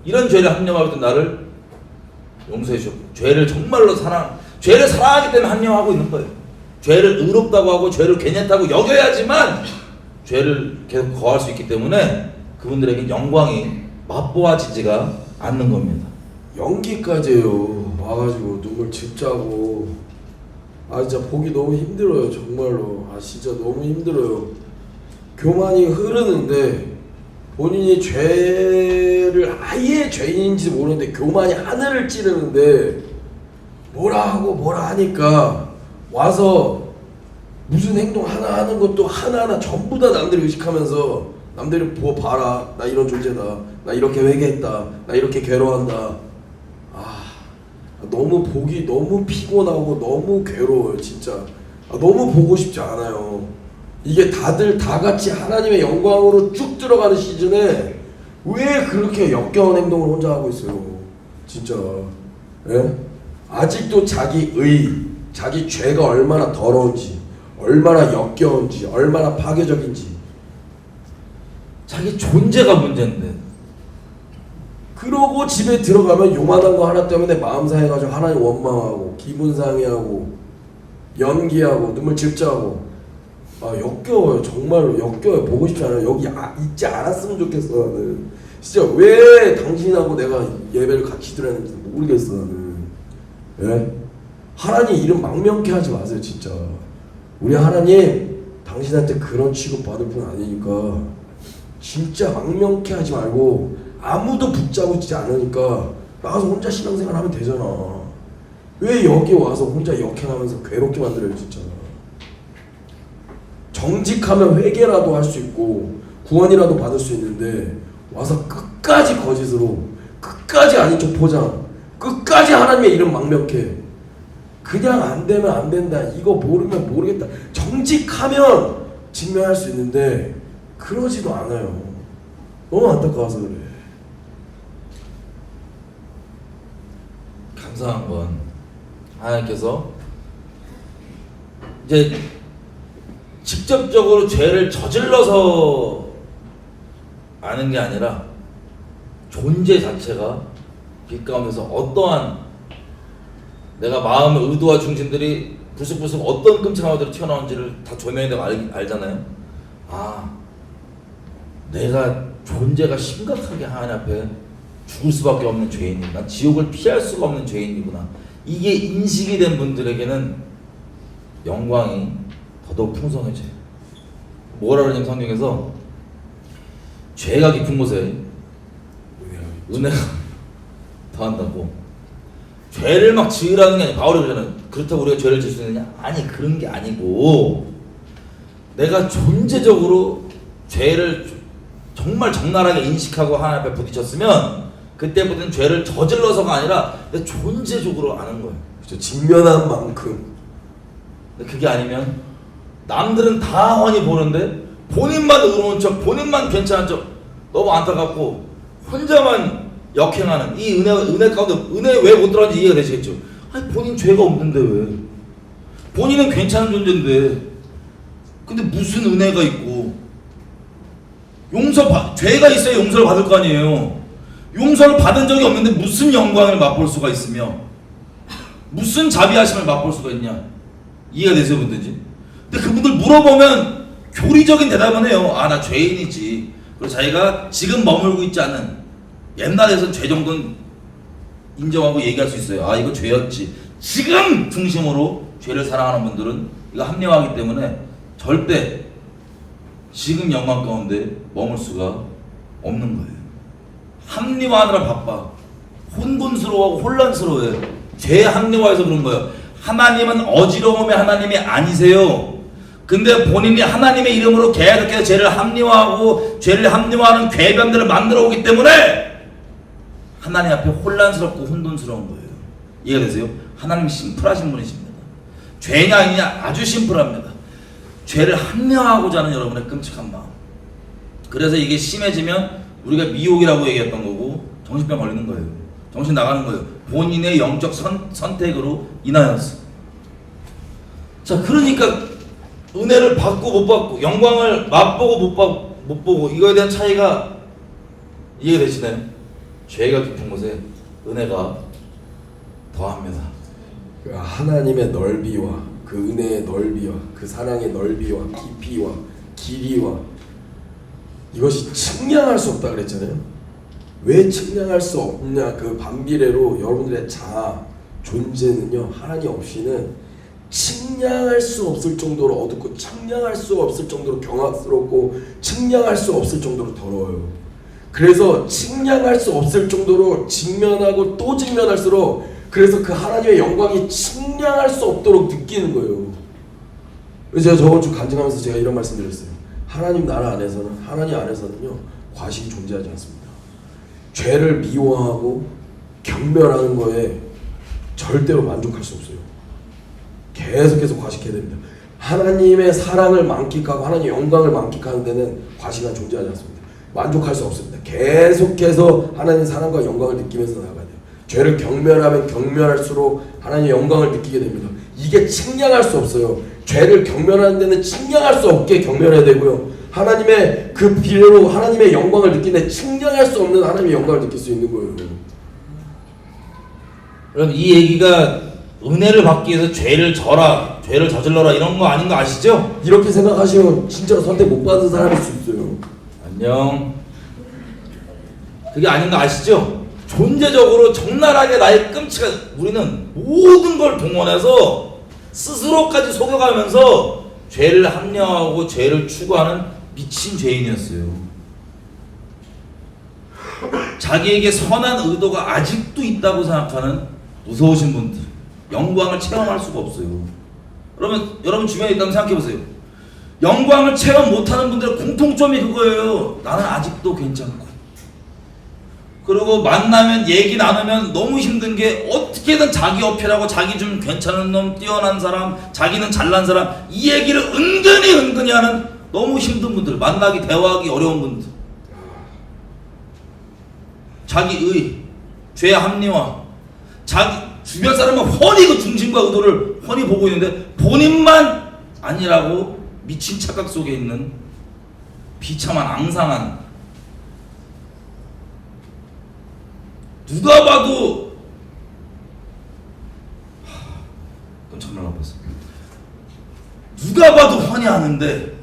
이런 죄를 합리화하고 있던 나를 용서해 주셨고 죄를 정말로 죄를 사랑하기 때문에 합리화하고 있는 거예요. 죄를 의롭다고 하고 죄를 괜찮다고 여겨야지만 죄를 계속 거할 수 있기 때문에 그분들에게 영광이 맛보아지지가 않는 겁니다. 연기까지요. 와가지고 눈물 집자고 진짜 보기 너무 힘들어요. 정말로 진짜 너무 힘들어요. 교만이 흐르는데 본인이 죄를 아예 죄인인지 모르는데 교만이 하늘을 찌르는데 뭐라 하니까 와서 무슨 행동 하나 하는 것도 하나하나 전부 다 남들이 의식하면서 남들이 봐라, 나 이런 존재다, 나 이렇게 회개했다, 나 이렇게 괴로워한다. 너무 보기 너무 피곤하고 너무 괴로워요. 진짜 너무 보고 싶지 않아요. 이게 다들 다 같이 하나님의 영광으로 쭉 들어가는 시즌에 왜 그렇게 역겨운 행동을 혼자 하고 있어요? 진짜. 예? 아직도 자기 죄가 얼마나 더러운지, 얼마나 역겨운지, 얼마나 파괴적인지, 자기 존재가 문제인데, 그러고 집에 들어가면 요만한 거 하나 때문에 마음 상해가지고 하나님 원망하고 기분 상해하고 연기하고 눈물 질자하고 역겨워요. 정말로 역겨워요. 보고 싶지 않아요. 여기 있지 않았으면 좋겠어. 나는 진짜 왜 당신하고 내가 예배를 같이 드렸는지 모르겠어. 나는. 예? 하나님 이름 망명케 하지 마세요. 진짜 우리 하나님 당신한테 그런 취급 받을 분 아니니까 진짜 망명케 하지 말고 아무도 붙잡고 있지 않으니까 나가서 혼자 신앙생활 하면 되잖아. 왜 여기 와서 혼자 역행하면서 괴롭게 만들어요. 진짜 정직하면 회개라도 할 수 있고 구원이라도 받을 수 있는데 와서 끝까지 거짓으로, 끝까지 아닌 척 포장, 끝까지 하나님의 이름 망명케, 그냥 안 되면 안 된다, 이거 모르면 모르겠다, 정직하면 증명할 수 있는데 그러지도 않아요. 너무 안타까워서 그래. 감사한 건 하나님께서 이제 직접적으로 죄를 저질러서 아는 게 아니라 존재 자체가 빛 가운데서 어떠한 내가 마음의 의도와 중심들이 불쑥불쑥 어떤 끔찍한 것들이 튀어나오는지를 다 조명이 되고 알잖아요. 내가 존재가 심각하게 하나님 앞에 죽을 수밖에 없는 죄인이구나, 난 지옥을 피할 수가 없는 죄인이구나, 이게 인식이 된 분들에게는 영광이 더더욱 풍성해져요. 뭐라 그러냐면 성경에서 죄가 깊은 곳에 은혜가 더한다고. 죄를 막 지으라는 게 아니라, 바울이 그러잖아요. 그렇다고 우리가 죄를 지을 수 있느냐? 아니, 그런 게 아니고 내가 존재적으로 죄를 정말 적나라하게 인식하고 하나님 앞에 부딪혔으면 그때부터는 죄를 저질러서가 아니라 내 존재적으로 아는 거예요. 그렇죠. 직면한 만큼. 근데 그게 아니면 남들은 다 훤히 보는데 본인만 의로운 척, 본인만 괜찮은 척, 너무 안타깝고 혼자만 역행하는 이 은혜 가운데, 은혜 왜 못 들어가는지 이해가 되시겠죠? 본인 죄가 없는데 왜? 본인은 괜찮은 존재인데 근데 무슨 은혜가 있고, 죄가 있어야 용서를 받을 거 아니에요. 용서를 받은 적이 없는데 무슨 영광을 맛볼 수가 있으며 무슨 자비하심을 맛볼 수가 있냐? 이해가 되세요, 분들지? 근데 그분들 물어보면 교리적인 대답은 해요. 나 죄인이지. 그리고 자기가 지금 머물고 있지 않은, 옛날에선 죄 정도는 인정하고 얘기할 수 있어요. 이거 죄였지. 지금 중심으로 죄를 사랑하는 분들은 이거 합리화하기 때문에 절대 지금 영광 가운데 머물 수가 없는 거예요. 합리화하느라 바빠. 혼돈스러워하고 혼란스러워해요. 죄 합리화해서 그런 거예요. 하나님은 어지러움의 하나님이 아니세요. 근데 본인이 하나님의 이름으로 계속해서 죄를 합리화하고 죄를 합리화하는 궤변들을 만들어 오기 때문에 하나님 앞에 혼란스럽고 혼돈스러운 거예요. 이해가 되세요? 하나님이 심플하신 분이십니다. 죄냐 아니냐 아주 심플합니다. 죄를 합리화하고자 하는 여러분의 끔찍한 마음. 그래서 이게 심해지면 우리가 미혹이라고 얘기했던 거고 정신병 걸리는 거예요. 정신 나가는 거예요. 본인의 영적 선택으로 인하여서. 자, 그러니까 은혜를 받고 못 받고, 영광을 맛보고 못 보고, 이거에 대한 차이가 이해가 되시나요? 죄가 깊은 곳에 은혜가 더합니다. 하나님의 넓이와 그 은혜의 넓이와 그 사랑의 넓이와 깊이와 길이와 이것이 측량할 수 없다 그랬잖아요. 왜 측량할 수 없냐? 그 반비례로 여러분들의 자아 존재는요, 하나님 없이는 측량할 수 없을 정도로 어둡고 측량할 수 없을 정도로 경악스럽고 측량할 수 없을 정도로 더러워요. 그래서 측량할 수 없을 정도로 직면하고 또 직면할수록 그래서 그 하나님의 영광이 측량할 수 없도록 느끼는 거예요. 그래서 제가 저번 주 간증하면서 제가 이런 말씀 드렸어요. 하나님 나라 안에서는, 하나님 안에서는요, 과식이 존재하지 않습니다. 죄를 미워하고 경멸하는 거에 절대로 만족할 수 없어요. 계속해서 과식해야 됩니다. 하나님의 사랑을 만끽하고 하나님의 영광을 만끽하는 데는 과식은 존재하지 않습니다. 만족할 수 없습니다. 계속해서 하나님의 사랑과 영광을 느끼면서 나아가야 돼요. 죄를 경멸하면 경멸할수록 하나님의 영광을 느끼게 됩니다. 이게 측량할 수 없어요. 죄를 경멸하는 데는 측량할 수 없게 경멸해야 되고요. 하나님의 그 비례로 하나님의 영광을 느끼는데 측량할 수 없는 하나님의 영광을 느낄 수 있는 거예요. 여러분, 이 얘기가 은혜를 받기 위해서 죄를 져라, 죄를 저질러라 이런 거 아닌 거 아시죠? 이렇게 생각하시면 진짜로 선택 못 받은 사람일 수 있어요. 안녕. 그게 아닌 거 아시죠? 존재적으로 적나라하게 나의 끔찍한, 우리는 모든 걸 동원해서 스스로까지 속여가면서 죄를 합리화하고 죄를 추구하는 미친 죄인이었어요. 자기에게 선한 의도가 아직도 있다고 생각하는 무서우신 분들, 영광을 체험할 수가 없어요. 여러분 주변에 있다고 생각해보세요. 영광을 체험 못하는 분들의 공통점이 그거예요. 나는 아직도 괜찮고, 그리고 만나면 얘기 나누면 너무 힘든 게 어떻게든 자기 어필하고 자기 좀 괜찮은 놈, 뛰어난 사람, 자기는 잘난 사람, 이 얘기를 은근히 하는 너무 힘든 분들, 만나기 대화하기 어려운 분들, 자기의 죄 합리화, 자기 주변 사람은 훤히 그 중심과 의도를 훤히 보고 있는데 본인만 아니라고 미친 착각 속에 있는 비참한 앙상한, 누가 봐도 깜짝 놀랐어. 누가 봐도 훤히 아는데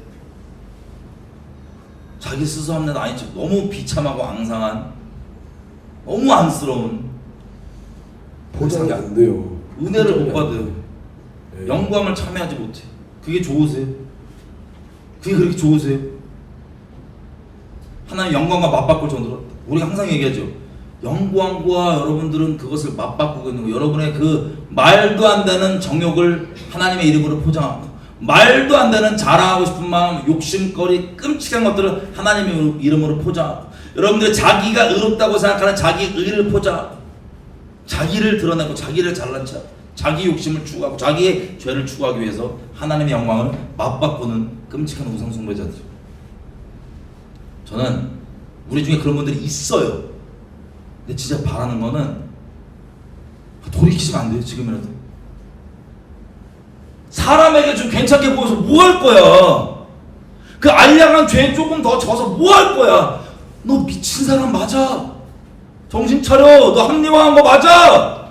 자기 스스로 하는 데는 아니죠. 너무 비참하고 앙상한, 너무 안쓰러운, 포장이 안 돼요. 은혜를 못 받아요. 네. 영광을 참여하지 못해. 그게 좋으세요? 그게 그렇게 좋으세요? 하나님 영광과 맞바꿀 정도로, 우리가 항상 얘기하죠. 영광과 여러분들은 그것을 맞바꾸고 있는 거. 여러분의 그 말도 안 되는 정욕을 하나님의 이름으로 포장하고, 말도 안 되는 자랑하고 싶은 마음, 욕심거리, 끔찍한 것들을 하나님의 이름으로 포장하고, 여러분들이 자기가 의롭다고 생각하는 자기 의를 포장하고, 자기를 드러내고 자기를 잘난 척, 자기 욕심을 추구하고 자기의 죄를 추구하기 위해서 하나님의 영광을 맞바꾸는 끔찍한 우상숭배자들. 저는 우리 중에 그런 분들이 있어요. 근데 진짜 바라는 거는 돌이키시면 안 돼요. 지금이라도 사람에게 좀 괜찮게 보여서 뭐 할 거야? 그 알량한 죄 조금 더 져서 뭐 할 거야? 너 미친 사람 맞아. 정신 차려. 너 합리화한 거 맞아.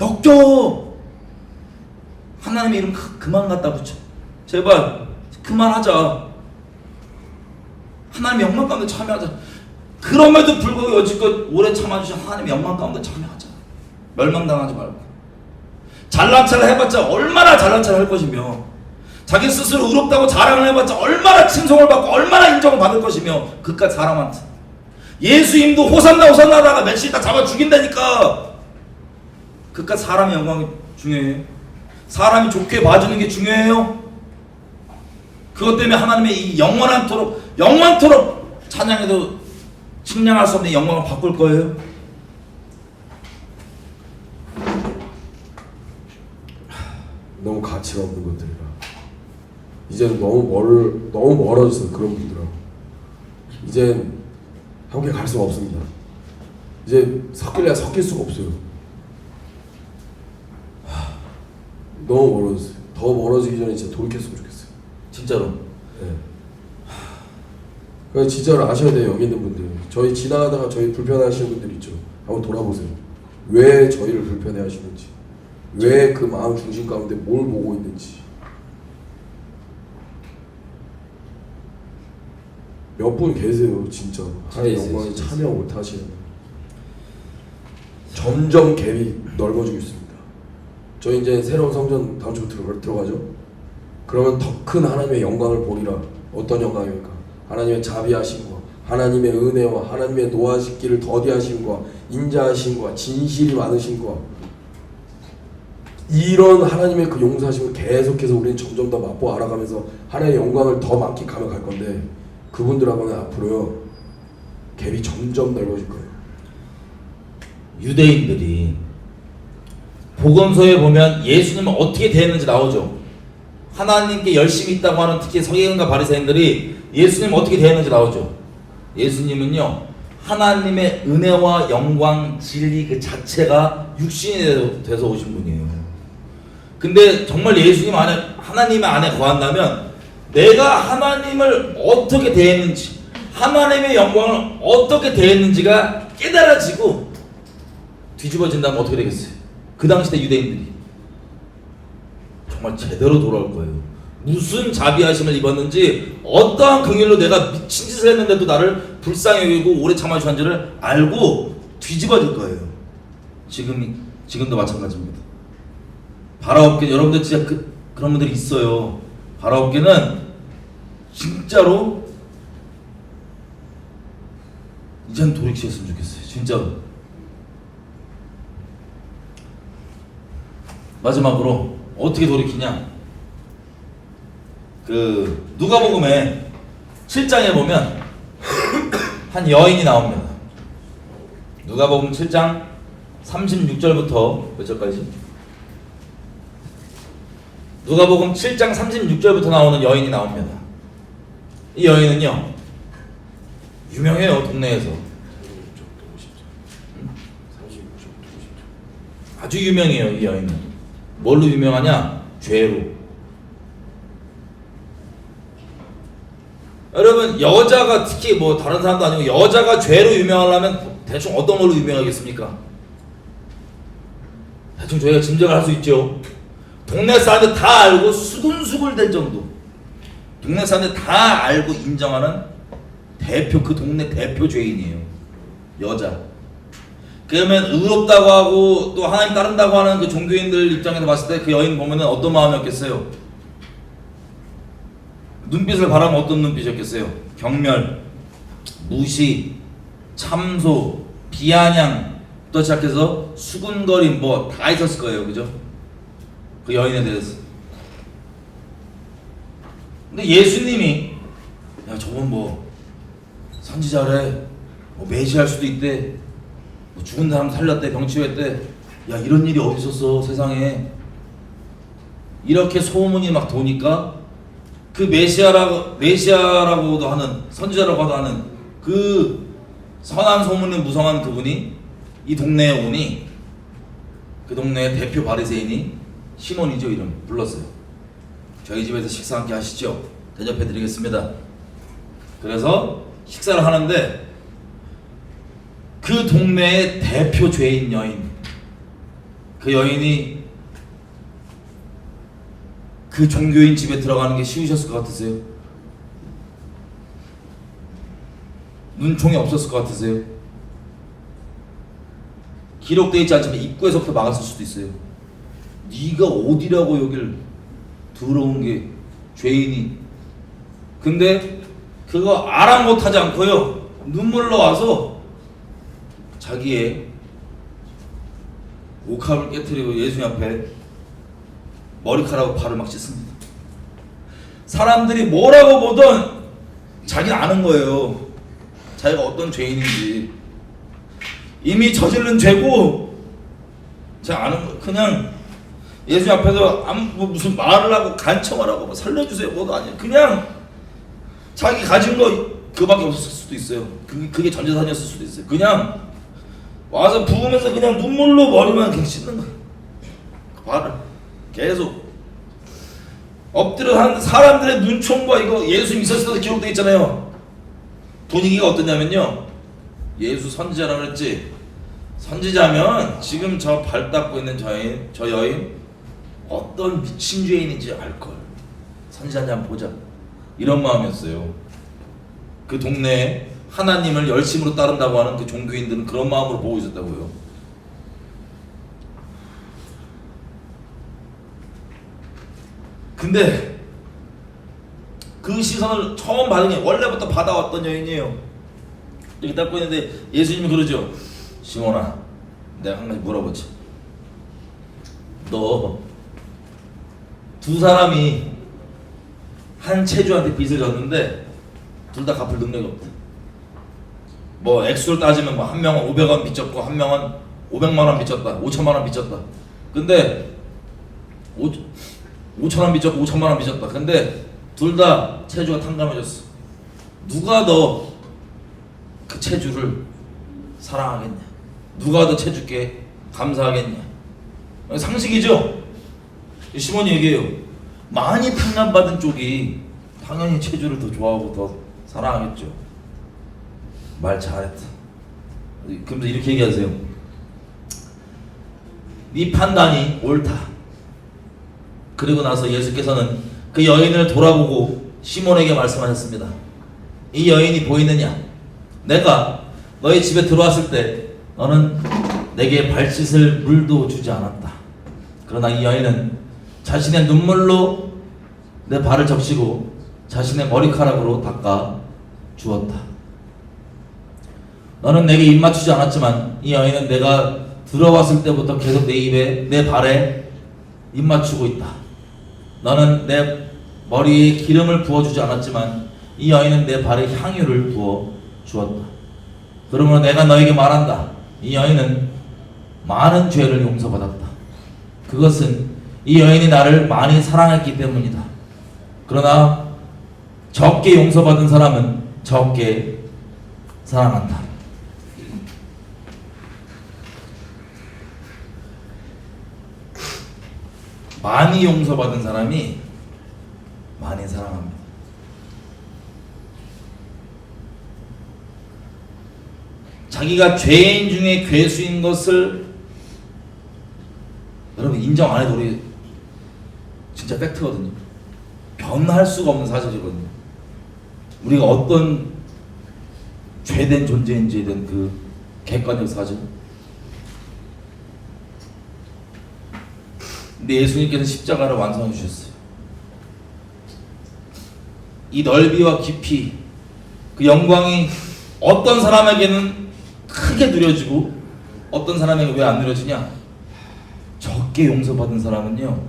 역겨워. 하나님의 이름 그만 갖다 붙여. 제발 그만하자. 하나님의 영광 가운데 참여하자. 그럼에도 불구하고 여지껏 오래 참아주신 하나님의 영광 가운데 참여하자. 멸망당하지 말고. 잘난 척을 해봤자 얼마나 잘난 척을 할 것이며, 자기 스스로 의롭다고 자랑을 해봤자 얼마나 칭송을 받고 얼마나 인정을 받을 것이며, 그깟 사람한테 예수님도 호산나 하다가 멸시 다 잡아 죽인다니까. 그깟 사람의 영광이 중요해요? 사람이 좋게 봐주는 게 중요해요? 그것 때문에 하나님의 이 영원토록 찬양해도 측량할 수 없는 영광을 바꿀 거예요? 너무 가치가 없는 것들이라 이제는 너무 멀어졌어요. 그런 분들하고 이젠 함께 갈 수가 없습니다. 이제 섞일 수가 없어요. 너무 멀어졌어요. 더 멀어지기 전에 진짜 돌이켰으면 좋겠어요. 진짜로. 네. 그러니까 진짜로 아셔야 돼요. 여기 있는 분들, 저희 지나가다가 저희 불편해하시는 분들 있죠. 한번 돌아보세요. 왜 저희를 불편해 하시는지, 왜 그 마음 중심 가운데 뭘 보고 있는지. 몇 분 계세요 진짜. 하나의 있어요, 영광에 진짜 참여 못하시는. 점점 갭이 넓어지고 있습니다. 저희 이제 새로운 성전 다음 주부터 들어가죠. 그러면 더 큰 하나님의 영광을 보리라. 어떤 영광입니까? 하나님의 자비하심과 하나님의 은혜와 하나님의 노하시기를 더디하심과 인자하심과 진실이 많으심과 이런 하나님의 그 용서하심을 계속해서 우리는 점점 더 맛보아 알아가면서 하나님의 영광을 더 만끽하며 갈 건데, 그분들하고는 앞으로요 갭이 점점 넓어질 거예요. 유대인들이 복음서에 보면 예수님은 어떻게 대했는지 나오죠. 하나님께 열심히 있다고 하는 특히 서기관과 바리새인들이 예수님 어떻게 대했는지 나오죠. 예수님은요 하나님의 은혜와 영광 진리 그 자체가 육신이 돼서 오신 분이에요. 근데 정말 예수님 안에 하나님 안에 거한다면 내가 하나님을 어떻게 대했는지 하나님의 영광을 어떻게 대했는지가 깨달아지고 뒤집어진다면 어떻게 되겠어요? 그 당시 때 유대인들이 정말 제대로 돌아올 거예요. 무슨 자비하심을 입었는지 어떠한 긍휼로 내가 미친 짓을 했는데도 나를 불쌍히 여기고 오래 참아주셨는지를 알고 뒤집어질 거예요. 지금도 마찬가지입니다. 바라옵게 여러분들 진짜 그런 분들이 있어요. 바라옵게는 진짜로 이젠 돌이키셨으면 좋겠어요. 진짜로. 마지막으로 어떻게 돌이키냐? 그 누가복음에 7장에 보면 한 여인이 나옵니다. 누가복음 7장 36절부터 몇 절까지? 누가복음 7장 36절부터 나오는 여인이 나옵니다. 이 여인은요 유명해요. 동네에서 아주 유명해요. 이 여인은 뭘로 유명하냐? 죄로. 여러분 여자가 특히 뭐 다른 사람도 아니고 여자가 죄로 유명하려면 대충 어떤 걸로 유명하겠습니까? 대충 저희가 짐작을 할 수 있죠. 동네 사람들 다 알고 수근수글 될 정도, 동네 사람들 다 알고 인정하는 대표, 그 동네 대표 죄인이에요. 여자. 그러면 의롭다고 하고 또 하나님 따른다고 하는 그 종교인들 입장에서 봤을 때 그 여인 보면은 어떤 마음이었겠어요? 눈빛을 바라면 어떤 눈빛이었겠어요? 경멸, 무시, 참소, 비아냥부터 시작해서 수군거림 뭐 다 있었을 거예요. 그죠? 그 여인에 대해서. 근데 예수님이 야 저건 뭐 선지자래, 뭐 메시아일 수도 있대, 뭐 죽은 사람 살렸대, 병 치유했대, 야 이런 일이 어디 있었어 세상에, 이렇게 소문이 막 도니까 그 메시아라고도 하는, 선지자라고도 하는 그 선한 소문이 무성한 그분이 이 동네에 오니 그 동네의 대표 바리새인이 시몬이죠. 이름 불렀어요. 저희 집에서 식사 함께 하시죠. 대접해 드리겠습니다. 그래서 식사를 하는데 그 동네의 대표 죄인 여인, 그 여인이 그 종교인 집에 들어가는 게 쉬우셨을 것 같으세요? 눈총이 없었을 것 같으세요? 기록되어 있지 않지만 입구에서부터 막았을 수도 있어요. 네가 어디라고 여길 들어온 게 죄인이. 근데 그거 아랑곳하지 않고요 눈물로 와서 자기의 옥합을 깨트리고 예수님 앞에 머리카락으로 발을 막 씻습니다. 사람들이 뭐라고 보던 자기는 아는 거예요. 자기가 어떤 죄인인지 이미 저지른 죄고 제가 아는 거. 그냥 예수님 앞에서 뭐 무슨 말을 하고 간청을 하고 뭐 살려주세요 뭐도 아니에요. 그냥 자기 가진 거 그밖에 없었을 수도 있어요. 그게 전 재산이었을 수도 있어요. 그냥 와서 부으면서 그냥 눈물로 머리만 계속 씻는 거예요. 발을 계속 엎드려 하는 사람들의 눈총과 이거 예수님 있었을 때도 기록되어 있잖아요. 분위기가 어떠냐면요, 예수 선지자라고 그랬지. 선지자면 지금 저 발 닦고 있는 저 여인 어떤 미친 죄인인지 알걸. 선지자인지 한번 보자. 이런 마음이었어요. 그 동네에 하나님을 열심으로 따른다고 하는 그 종교인들은 그런 마음으로 보고 있었다고요. 근데 그 시선을 처음 받은 게 원래부터 받아왔던 여인이에요. 이렇게 닦고 있는데 예수님이 그러죠. 시몬아, 내가 한 가지 물어보지. 너 두 사람이 한 체주한테 빚을 졌는데 둘 다 갚을 능력이 없다. 뭐 액수를 따지면 뭐 한 명은 500원 빚졌고 한 명은 500만 원 빚졌다. 5천만 원 빚졌다. 근데 5천 원 빚졌고 5천만 원 빚졌다. 근데 둘 다 체주가 탕감해졌어. 누가 더 그 체주를 사랑하겠냐? 누가 더 체주께 감사하겠냐? 상식이죠? 시몬이 얘기해요. 많이 탕감받은 쪽이 당연히 체주를 더 좋아하고 더 사랑하겠죠. 말 잘했다. 그러면서 이렇게 얘기하세요. 네 판단이 옳다. 그리고 나서 예수께서는 그 여인을 돌아보고 시몬에게 말씀하셨습니다. 이 여인이 보이느냐? 내가 너희 집에 들어왔을 때 너는 내게 발 씻을 물도 주지 않았다. 그러나 이 여인은 자신의 눈물로 내 발을 적시고 자신의 머리카락으로 닦아 주었다. 너는 내게 입 맞추지 않았지만 이 여인은 내가 들어왔을 때부터 계속 내 입에, 내 발에 입 맞추고 있다. 너는 내 머리에 기름을 부어주지 않았지만 이 여인은 내 발에 향유를 부어 주었다. 그러므로 내가 너에게 말한다. 이 여인은 많은 죄를 용서받았다. 그것은 이 여인이 나를 많이 사랑했기 때문이다. 그러나 적게 용서받은 사람은 적게 사랑한다. 많이 용서받은 사람이 많이 사랑합니다. 자기가 죄인 중에 괴수인 것을 여러분 인정 안 해도 우리 진짜 팩트거든요. 변할 수가 없는 사실이거든요. 우리가 어떤 죄된 존재인지에 대한 그 객관적 사실. 근데 예수님께서 십자가를 완성해 주셨어요. 이 넓이와 깊이, 그 영광이 어떤 사람에게는 크게 누려지고 어떤 사람에게 왜 안 누려지냐? 적게 용서받은 사람은요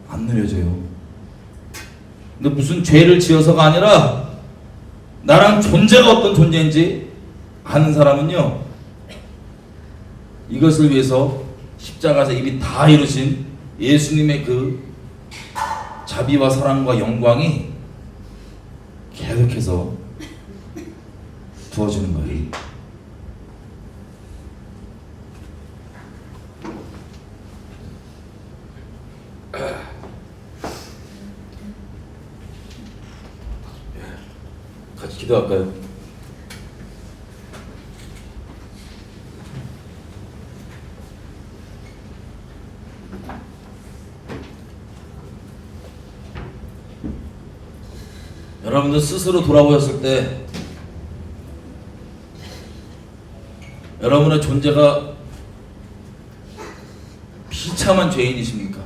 안 누려져요. 근데 무슨 죄를 지어서가 아니라 나랑 존재가 어떤 존재인지 아는 사람은요 이것을 위해서 십자가에서 이미 다 이루신 예수님의 그 자비와 사랑과 영광이 계속해서 부어지는 거예요. 같이 기도할까요? 여러분들 스스로 돌아보셨을 때 여러분의 존재가 비참한 죄인이십니까?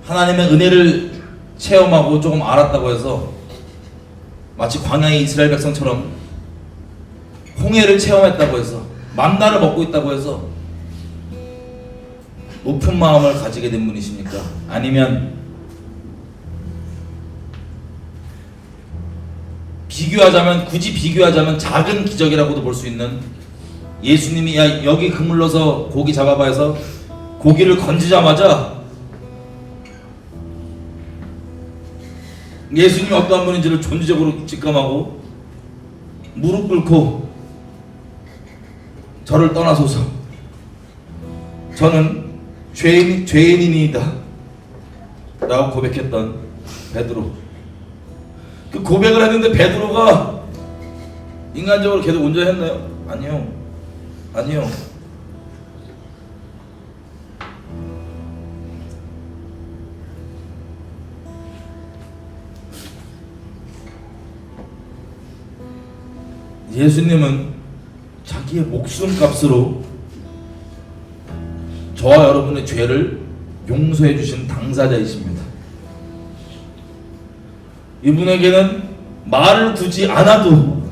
하나님의 은혜를 체험하고 조금 알았다고 해서 마치 광야의 이스라엘 백성처럼 홍해를 체험했다고 해서 만나를 먹고 있다고 해서 높은 마음을 가지게 된 분이십니까? 아니면 굳이 비교하자면 작은 기적이라고도 볼 수 있는 예수님이 야 여기 그물러서 고기 잡아봐 해서 고기를 건지자마자 예수님이 어떠한 분인지를 존재적으로 직감하고 무릎 꿇고 저를 떠나소서, 저는 죄인이니이다 라고 고백했던 베드로. 그 고백을 했는데 베드로가 인간적으로 계속 온전했나요? 아니요. 예수님은 자기의 목숨값으로 저와 여러분의 죄를 용서해 주신 당사자이십니다. 이분에게는 말을 굳이 않아도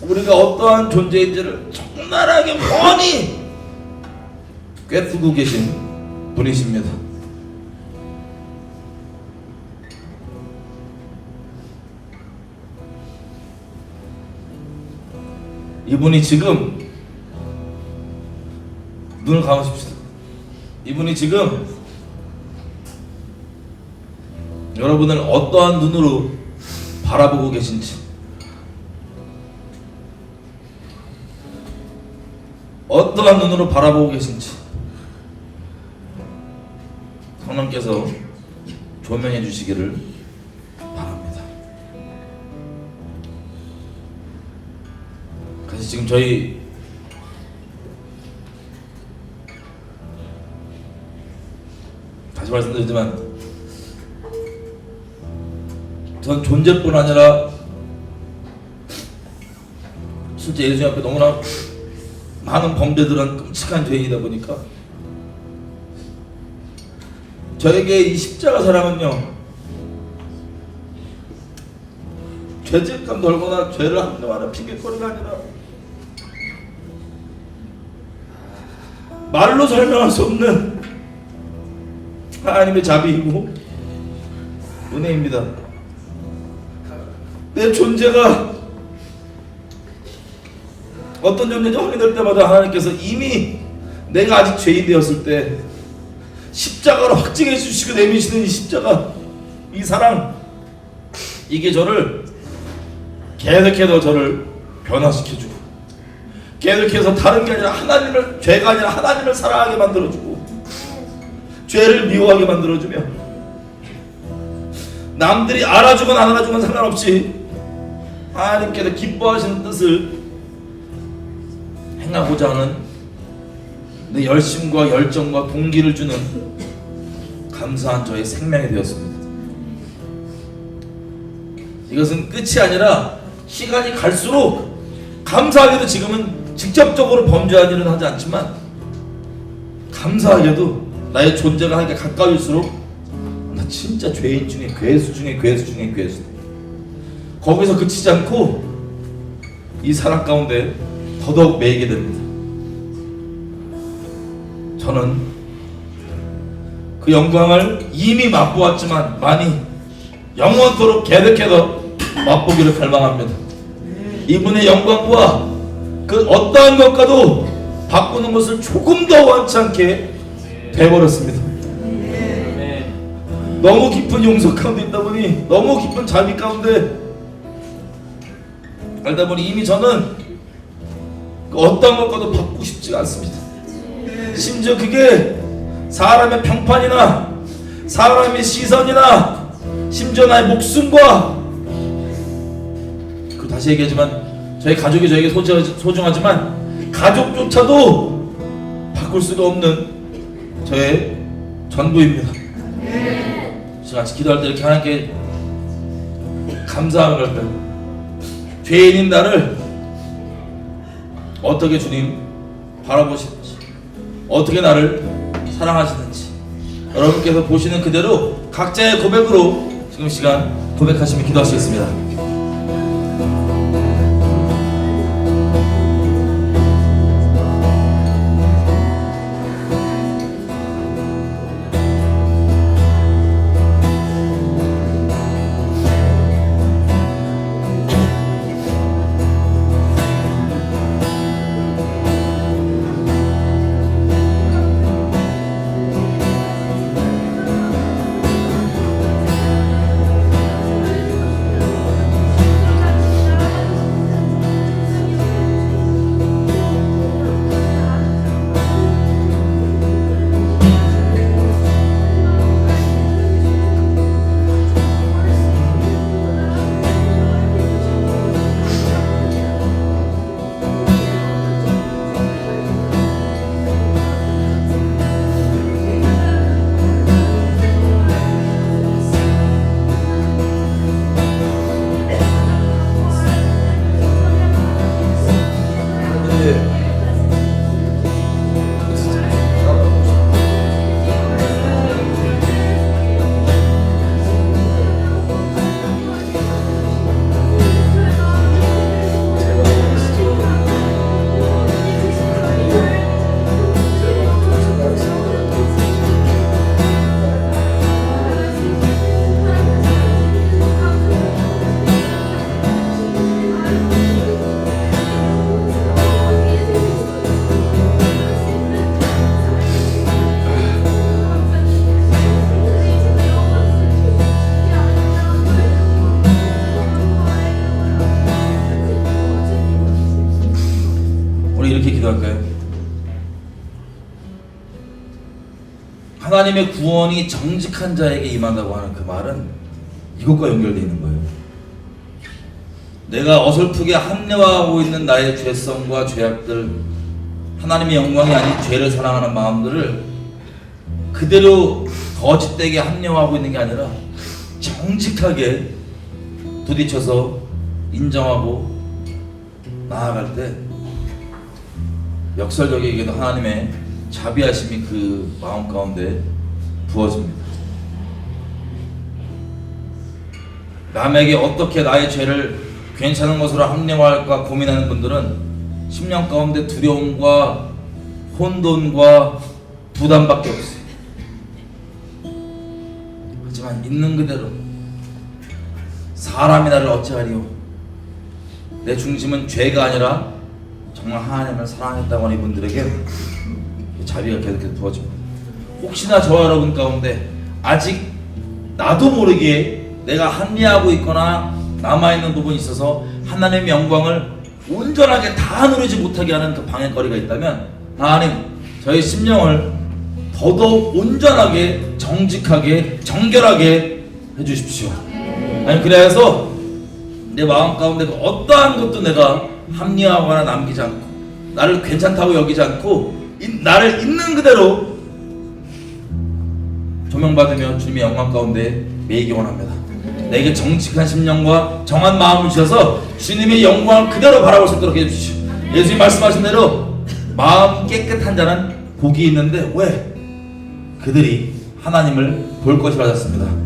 우리가 어떠한 존재인지를 적나라하게 훤히 꿰뚫고 계신 분이십니다. 이분이 지금 눈을 감으십시오. 이분이 지금 여러분을 어떠한 눈으로 바라보고 계신지, 어떠한 눈으로 바라보고 계신지 성령께서 조명해 주시기를 바랍니다. 그래서 지금 저희 다시 말씀드리지만 전 존재뿐 아니라 실제 예수 앞에 너무나 많은 범죄들은 끔찍한 죄인이다 보니까 저에게 이 십자가 사랑은요, 죄책감 덜거나 죄를 합리화하는 핑계거리가 아니라 말로 설명할 수 없는 하나님의 자비이고 은혜입니다. 내 존재가 어떤 존재인지 확인될 때마다 하나님께서 이미 내가 아직 죄인 되었을 때 십자가로 확증해 주시고 내미시는 이 십자가, 이 사랑, 이게 저를 계속해서 저를 변화시켜주고 계속해서 다른 게 아니라 하나님을, 죄가 아니라 하나님을 사랑하게 만들어주고 죄를 미워하게 만들어주며 남들이 알아주건 안 알아주건 상관없이 하나님께서 기뻐하시는 뜻을 행하고자 하는 내 열심과 열정과 동기를 주는 감사한 저의 생명이 되었습니다. 이것은 끝이 아니라 시간이 갈수록 감사하게도 지금은 직접적으로 범죄한 일은 하지 않지만 감사하게도 나의 존재가 하나님께 가까울수록 나 진짜 죄인 중에 괴수 중에 괴수 중에 괴수, 거기서 그치지 않고 이 사랑 가운데 더더욱 매이게 됩니다. 저는 그 영광을 이미 맛보았지만 많이 영원토록 계속해서 맛보기를 갈망합니다. 이분의 영광과 그 어떠한 것과도 바꾸는 것을 조금 더 원치 않게 돼버렸습니다. 너무 깊은 용서 가운데 있다 보니, 너무 깊은 자비 가운데 알다 보니 이미 저는 그 어떤 것과도 바꾸고 싶지가 않습니다. 심지어 그게 사람의 평판이나 사람의 시선이나 심지어 나의 목숨과, 그 다시 얘기하지만 저희 가족이 저에게 소중하지만 가족조차도 바꿀 수가 없는 저의 전부입니다. 같이 기도할 때 이렇게 하나님께 감사함을 갈까요? 죄인인 나를 어떻게 주님 바라보시는지, 어떻게 나를 사랑하시는지 여러분께서 보시는 그대로 각자의 고백으로 지금 시간 고백하시며 기도하시겠습니다. 기도할까요? 하나님의 구원이 정직한 자에게 임한다고 하는 그 말은 이것과 연결되어 있는 거예요. 내가 어설프게 합리화하고 있는 나의 죄성과 죄악들, 하나님의 영광이 아닌 죄를 사랑하는 마음들을 그대로 거짓되게 합리화하고 있는 게 아니라 정직하게 부딪혀서 인정하고 나아갈 때 역설적이게도 하나님의 자비하심이 그 마음 가운데 부어집니다. 남에게 어떻게 나의 죄를 괜찮은 것으로 합리화할까 고민하는 분들은 심령 가운데 두려움과 혼돈과 부담밖에 없어요. 하지만 있는 그대로 사람이 나를 어찌하리요? 내 중심은 죄가 아니라 정말 하나님을 사랑했다고 하는 이분들에게 자비가 계속해서 부어집니다. 혹시나 저와 여러분 가운데 아직 나도 모르게 내가 합리화하고 있거나 남아있는 부분이 있어서 하나님의 영광을 온전하게 다 누리지 못하게 하는 그 방해거리가 있다면 하나님 저희 심령을 더더욱 온전하게 정직하게 정결하게 해주십시오. 아니 그래서 내 마음 가운데 어떠한 것도 내가 합리화하거나 남기지 않고 나를 괜찮다고 여기지 않고 나를 있는 그대로 조명받으며 주님의 영광 가운데 매이기 원합니다. 내게 정직한 심령과 정한 마음을 주셔서 주님의 영광을 그대로 바라볼 수 있도록 해주십시오. 예수님 말씀하신 대로 마음 깨끗한 자는 복이 있는데 왜? 그들이 하나님을 볼 것이라 하셨습니다.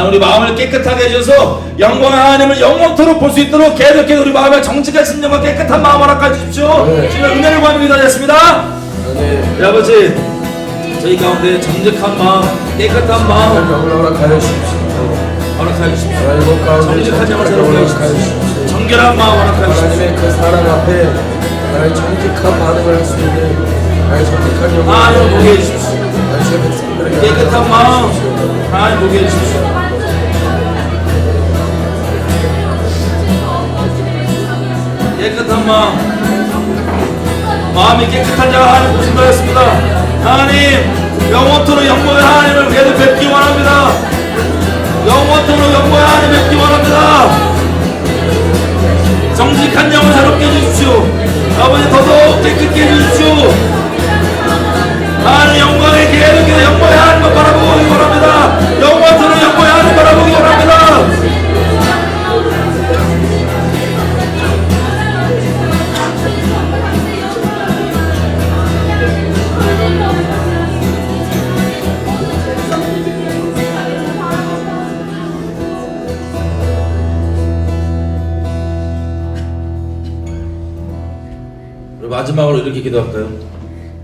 우리 마음을 깨끗하게 해주셔서 영광의 하나님을 영원토록 볼 수 있도록 계속해서 우리 마음에 정직한 심령과 깨끗한 마음 허락해 주십시오. 주님의 은혜를 구하며 기도하겠습니다. 아버지 저희 가운데 정직한 마음 깨끗한 마음 허락하여 주십시오. 허락하여 주십시오. 정직한 영을 새롭게 해주십시오. 정결한 마음 허락하여 주십시오. 하나님의 그 사랑 앞에 나의 정직한 반응을 할 수 있는 나의 정직한 영을 하나님 보게 해주십시오. 깨끗한 마음 하나님 보게 해주십시오. 깨끗한 마음이 깨끗한 자가 하나님 보신다 했습니다. 하나님 영원토록 영광의 하나님을 계속 뵙기 원합니다. 영원토록 영광의 하나님 뵙기 원합니다. 정직한 영을 새롭게 해주십시오. 아버지 더더욱 깨끗게 해주십시오. 하나님 영광의 계속해서 영광의 하나님을 바라보기 원합니다. 영원토록 영광의 하나님을 바라보기 원합니다. 마지막으로 이렇게 기도할까요?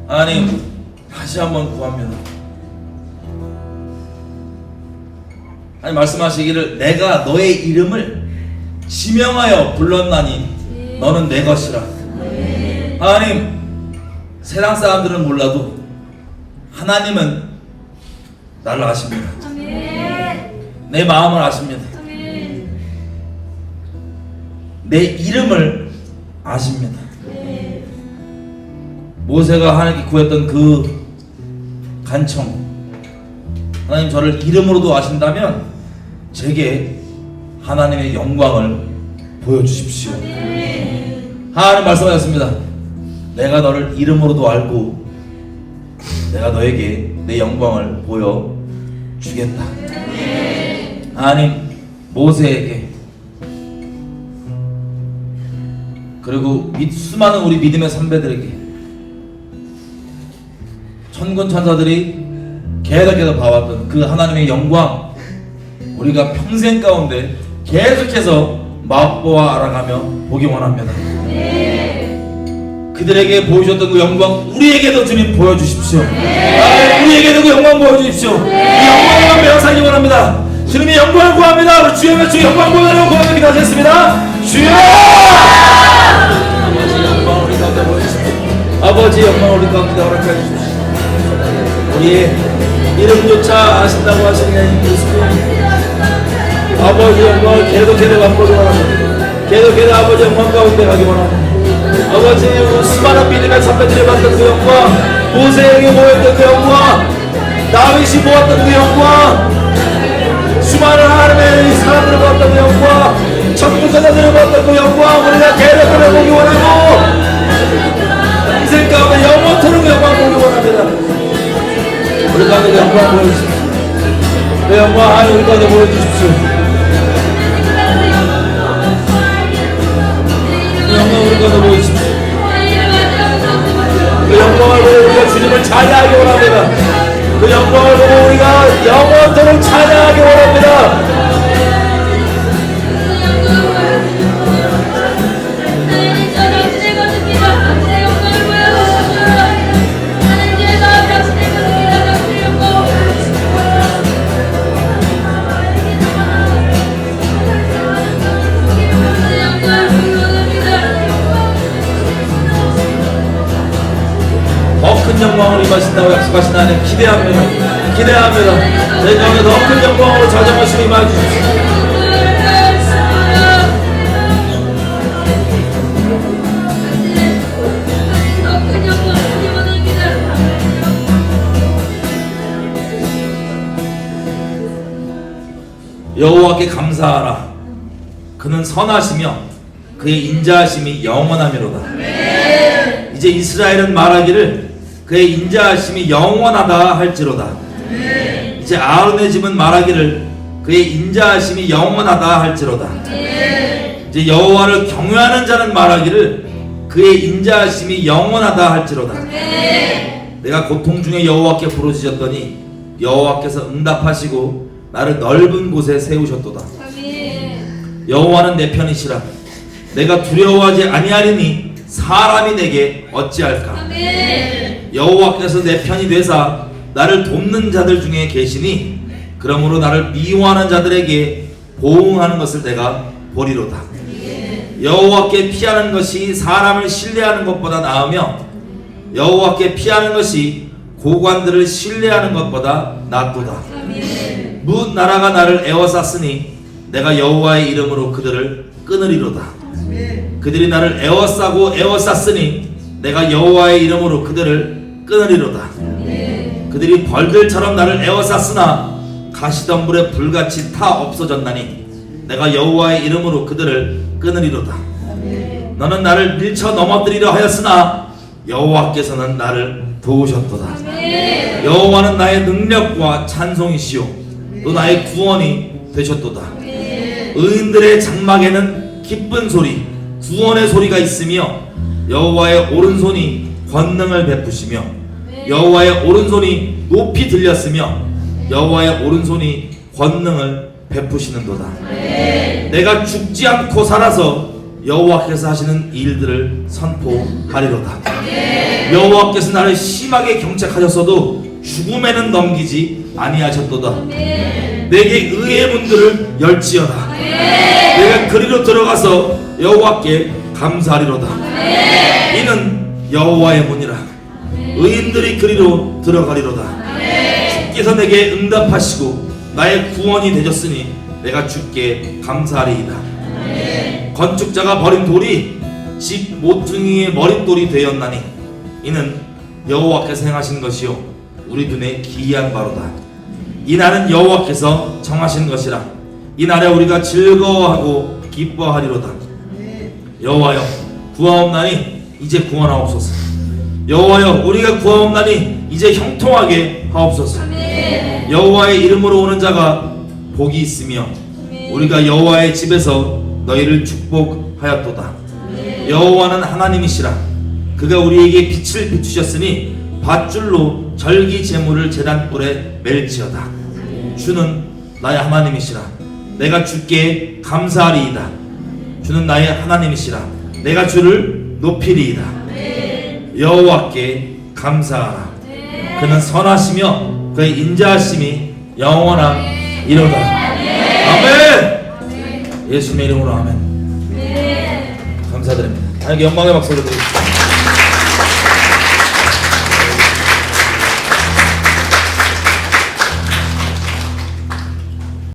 하나님 다시 한번 구합니다. 하나님 말씀하시기를 내가 너의 이름을 지명하여 불렀나니 너는 내 것이라. 하나님 세상 사람들은 몰라도 하나님은 나를 아십니다. 내 마음을 아십니다. 내 이름을 아십니다. 모세가 하나님께 구했던 그 간청, 하나님 저를 이름으로도 아신다면 제게 하나님의 영광을 보여주십시오. 하나님 말씀하셨습니다. 내가 너를 이름으로도 알고 내가 너에게 내 영광을 보여주겠다. 하나님 모세에게 그리고 수많은 우리 믿음의 선배들에게 천군 천사들이 계속해서 봐왔던 그 하나님의 영광 우리가 평생 가운데 계속해서 맛보아 알아가며 보기 원합니다. 그들에게 보여주셨던 그 영광 우리에게도 주님 보여주십시오. 우리에게도 그 영광 보여주십시오. 이 영광을 매어 살기 원합니다. 주님의 영광을 구합니다. 우리 주여 주 영광 보여달라고 구하며 기도하겠습니다. 주여! 아버지 영광 우리 가운데 보여주십시오. 아버지 영광 우리 가운데 허락해 주십시오. 우리의 이름조차 아신다고 하시는 그리스도 아버지 영광을 계속해서 맛보기 원합니다. 계속해서 아버지 영광 가운데 가기 원합니다. 아버지 수많은 믿음의 선배들이 받던 그 영광, 모세에게 모였던 그 영광, 다윗이 모았던 그 영광, 수많은 하나님의 사람들을 보았던 그 영광, 천국사자들을 보았던 그 영광, 우리가 계획을 보기 원하고 인생 가운데 영원토록 영광 보기 원합니다. 우리 가운데 영광 보여주십시오. 그 영광 하나님 우리 가운데 보여주십시오. 그 영광 우리 가운데 보여주십시오. 그 영광을 보고 우리가 주님을 찬양하기 원합니다. 그 영광을 보고 우리가 영원토록 찬양하기 원합니다. 더 큰 영광을 임하신다고 약속하신 하나님 기대합니다. 내 가운데 더 큰 영광으로 자정하시고 임하여 주십시오. 여호와께 감사하라. 그는 선하시며 그의 인자하심이 영원하미로다. 이제 이스라엘은 말하기를 그의 인자하심이 영원하다 할지로다. 이제 아론의 집은 말하기를 그의 인자하심이 영원하다 할지로다. 이제 여호와를 경외하는 자는 말하기를 그의 인자하심이 영원하다 할지로다. 내가 고통 중에 여호와께 부르짖었더니 여호와께서 응답하시고 나를 넓은 곳에 세우셨도다. 여호와는 내 편이시라. 내가 두려워하지 아니하리니 사람이 내게 어찌할까. 여호와께서 내 편이 되사 나를 돕는 자들 중에 계시니 그러므로 나를 미워하는 자들에게 보응하는 것을 내가 보리로다. 여호와께 피하는 것이 사람을 신뢰하는 것보다 나으며 여호와께 피하는 것이 고관들을 신뢰하는 것보다 낫도다. 뭇 나라가 나를 에워쌌으니 내가 여호와의 이름으로 그들을 끊으리로다. 그들이 나를 에워쌌으니 내가 여호와의 이름으로 그들을 끊으리로다. 그들이 벌들처럼 나를 에워쌌으나 가시덤불에 불같이 타 없어졌나니 내가 여호와의 이름으로 그들을 끊으리로다. 너는 나를 밀쳐 넘어뜨리려 하였으나 여호와께서는 나를 도우셨도다. 여호와는 나의 능력과 찬송이시오 또 나의 구원이 되셨도다. 의인들의 장막에는 기쁜 소리 구원의 소리가 있으며 여호와의 오른손이 권능을 베푸시며 여호와의 오른손이 높이 들렸으며 여호와의 오른손이 권능을 베푸시는도다. 내가 죽지 않고 살아서 여호와께서 하시는 일들을 선포하리로다. 여호와께서 나를 심하게 경책하셨어도 죽음에는 넘기지 아니하셨도다. 내게 의의 문들을 열지어다. 내가 그리로 들어가서 여호와께 감사하리로다. 이는 여호와의 문이라. 의인들이 그리로 들어가리로다. 주께서 내게 응답하시고 나의 구원이 되셨으니 내가 주께 감사하리이다. 건축자가 버린 돌이 집 모퉁이의 머릿돌이 되었나니 이는 여호와께서 행하신 것이요 우리 눈에 기이한 바로다. 이 날은 여호와께서 정하신 것이라. 이 날에 우리가 즐거워하고 기뻐하리로다. 여호와여 구하옵나니 이제 구원하옵소서. 여호와여 우리가 구하옵나니 이제 형통하게 하옵소서. 여호와의 이름으로 오는 자가 복이 있으며 우리가 여호와의 집에서 너희를 축복하였도다. 여호와는 하나님이시라. 그가 우리에게 빛을 비추셨으니 밧줄로 절기 제물을 제단불에 멜지어다. 주는 나의 하나님이시라. 내가 주께 감사하리이다. 주는 나의 하나님이시라. 내가 주를 높이리이다. 여호와께 감사하라. 그는 선하시며 그의 인자하심이 영원하리로다. 아멘. 예수님의 이름으로 아멘. 감사드립니다. 하나님께 영광의 박수를 드립니다.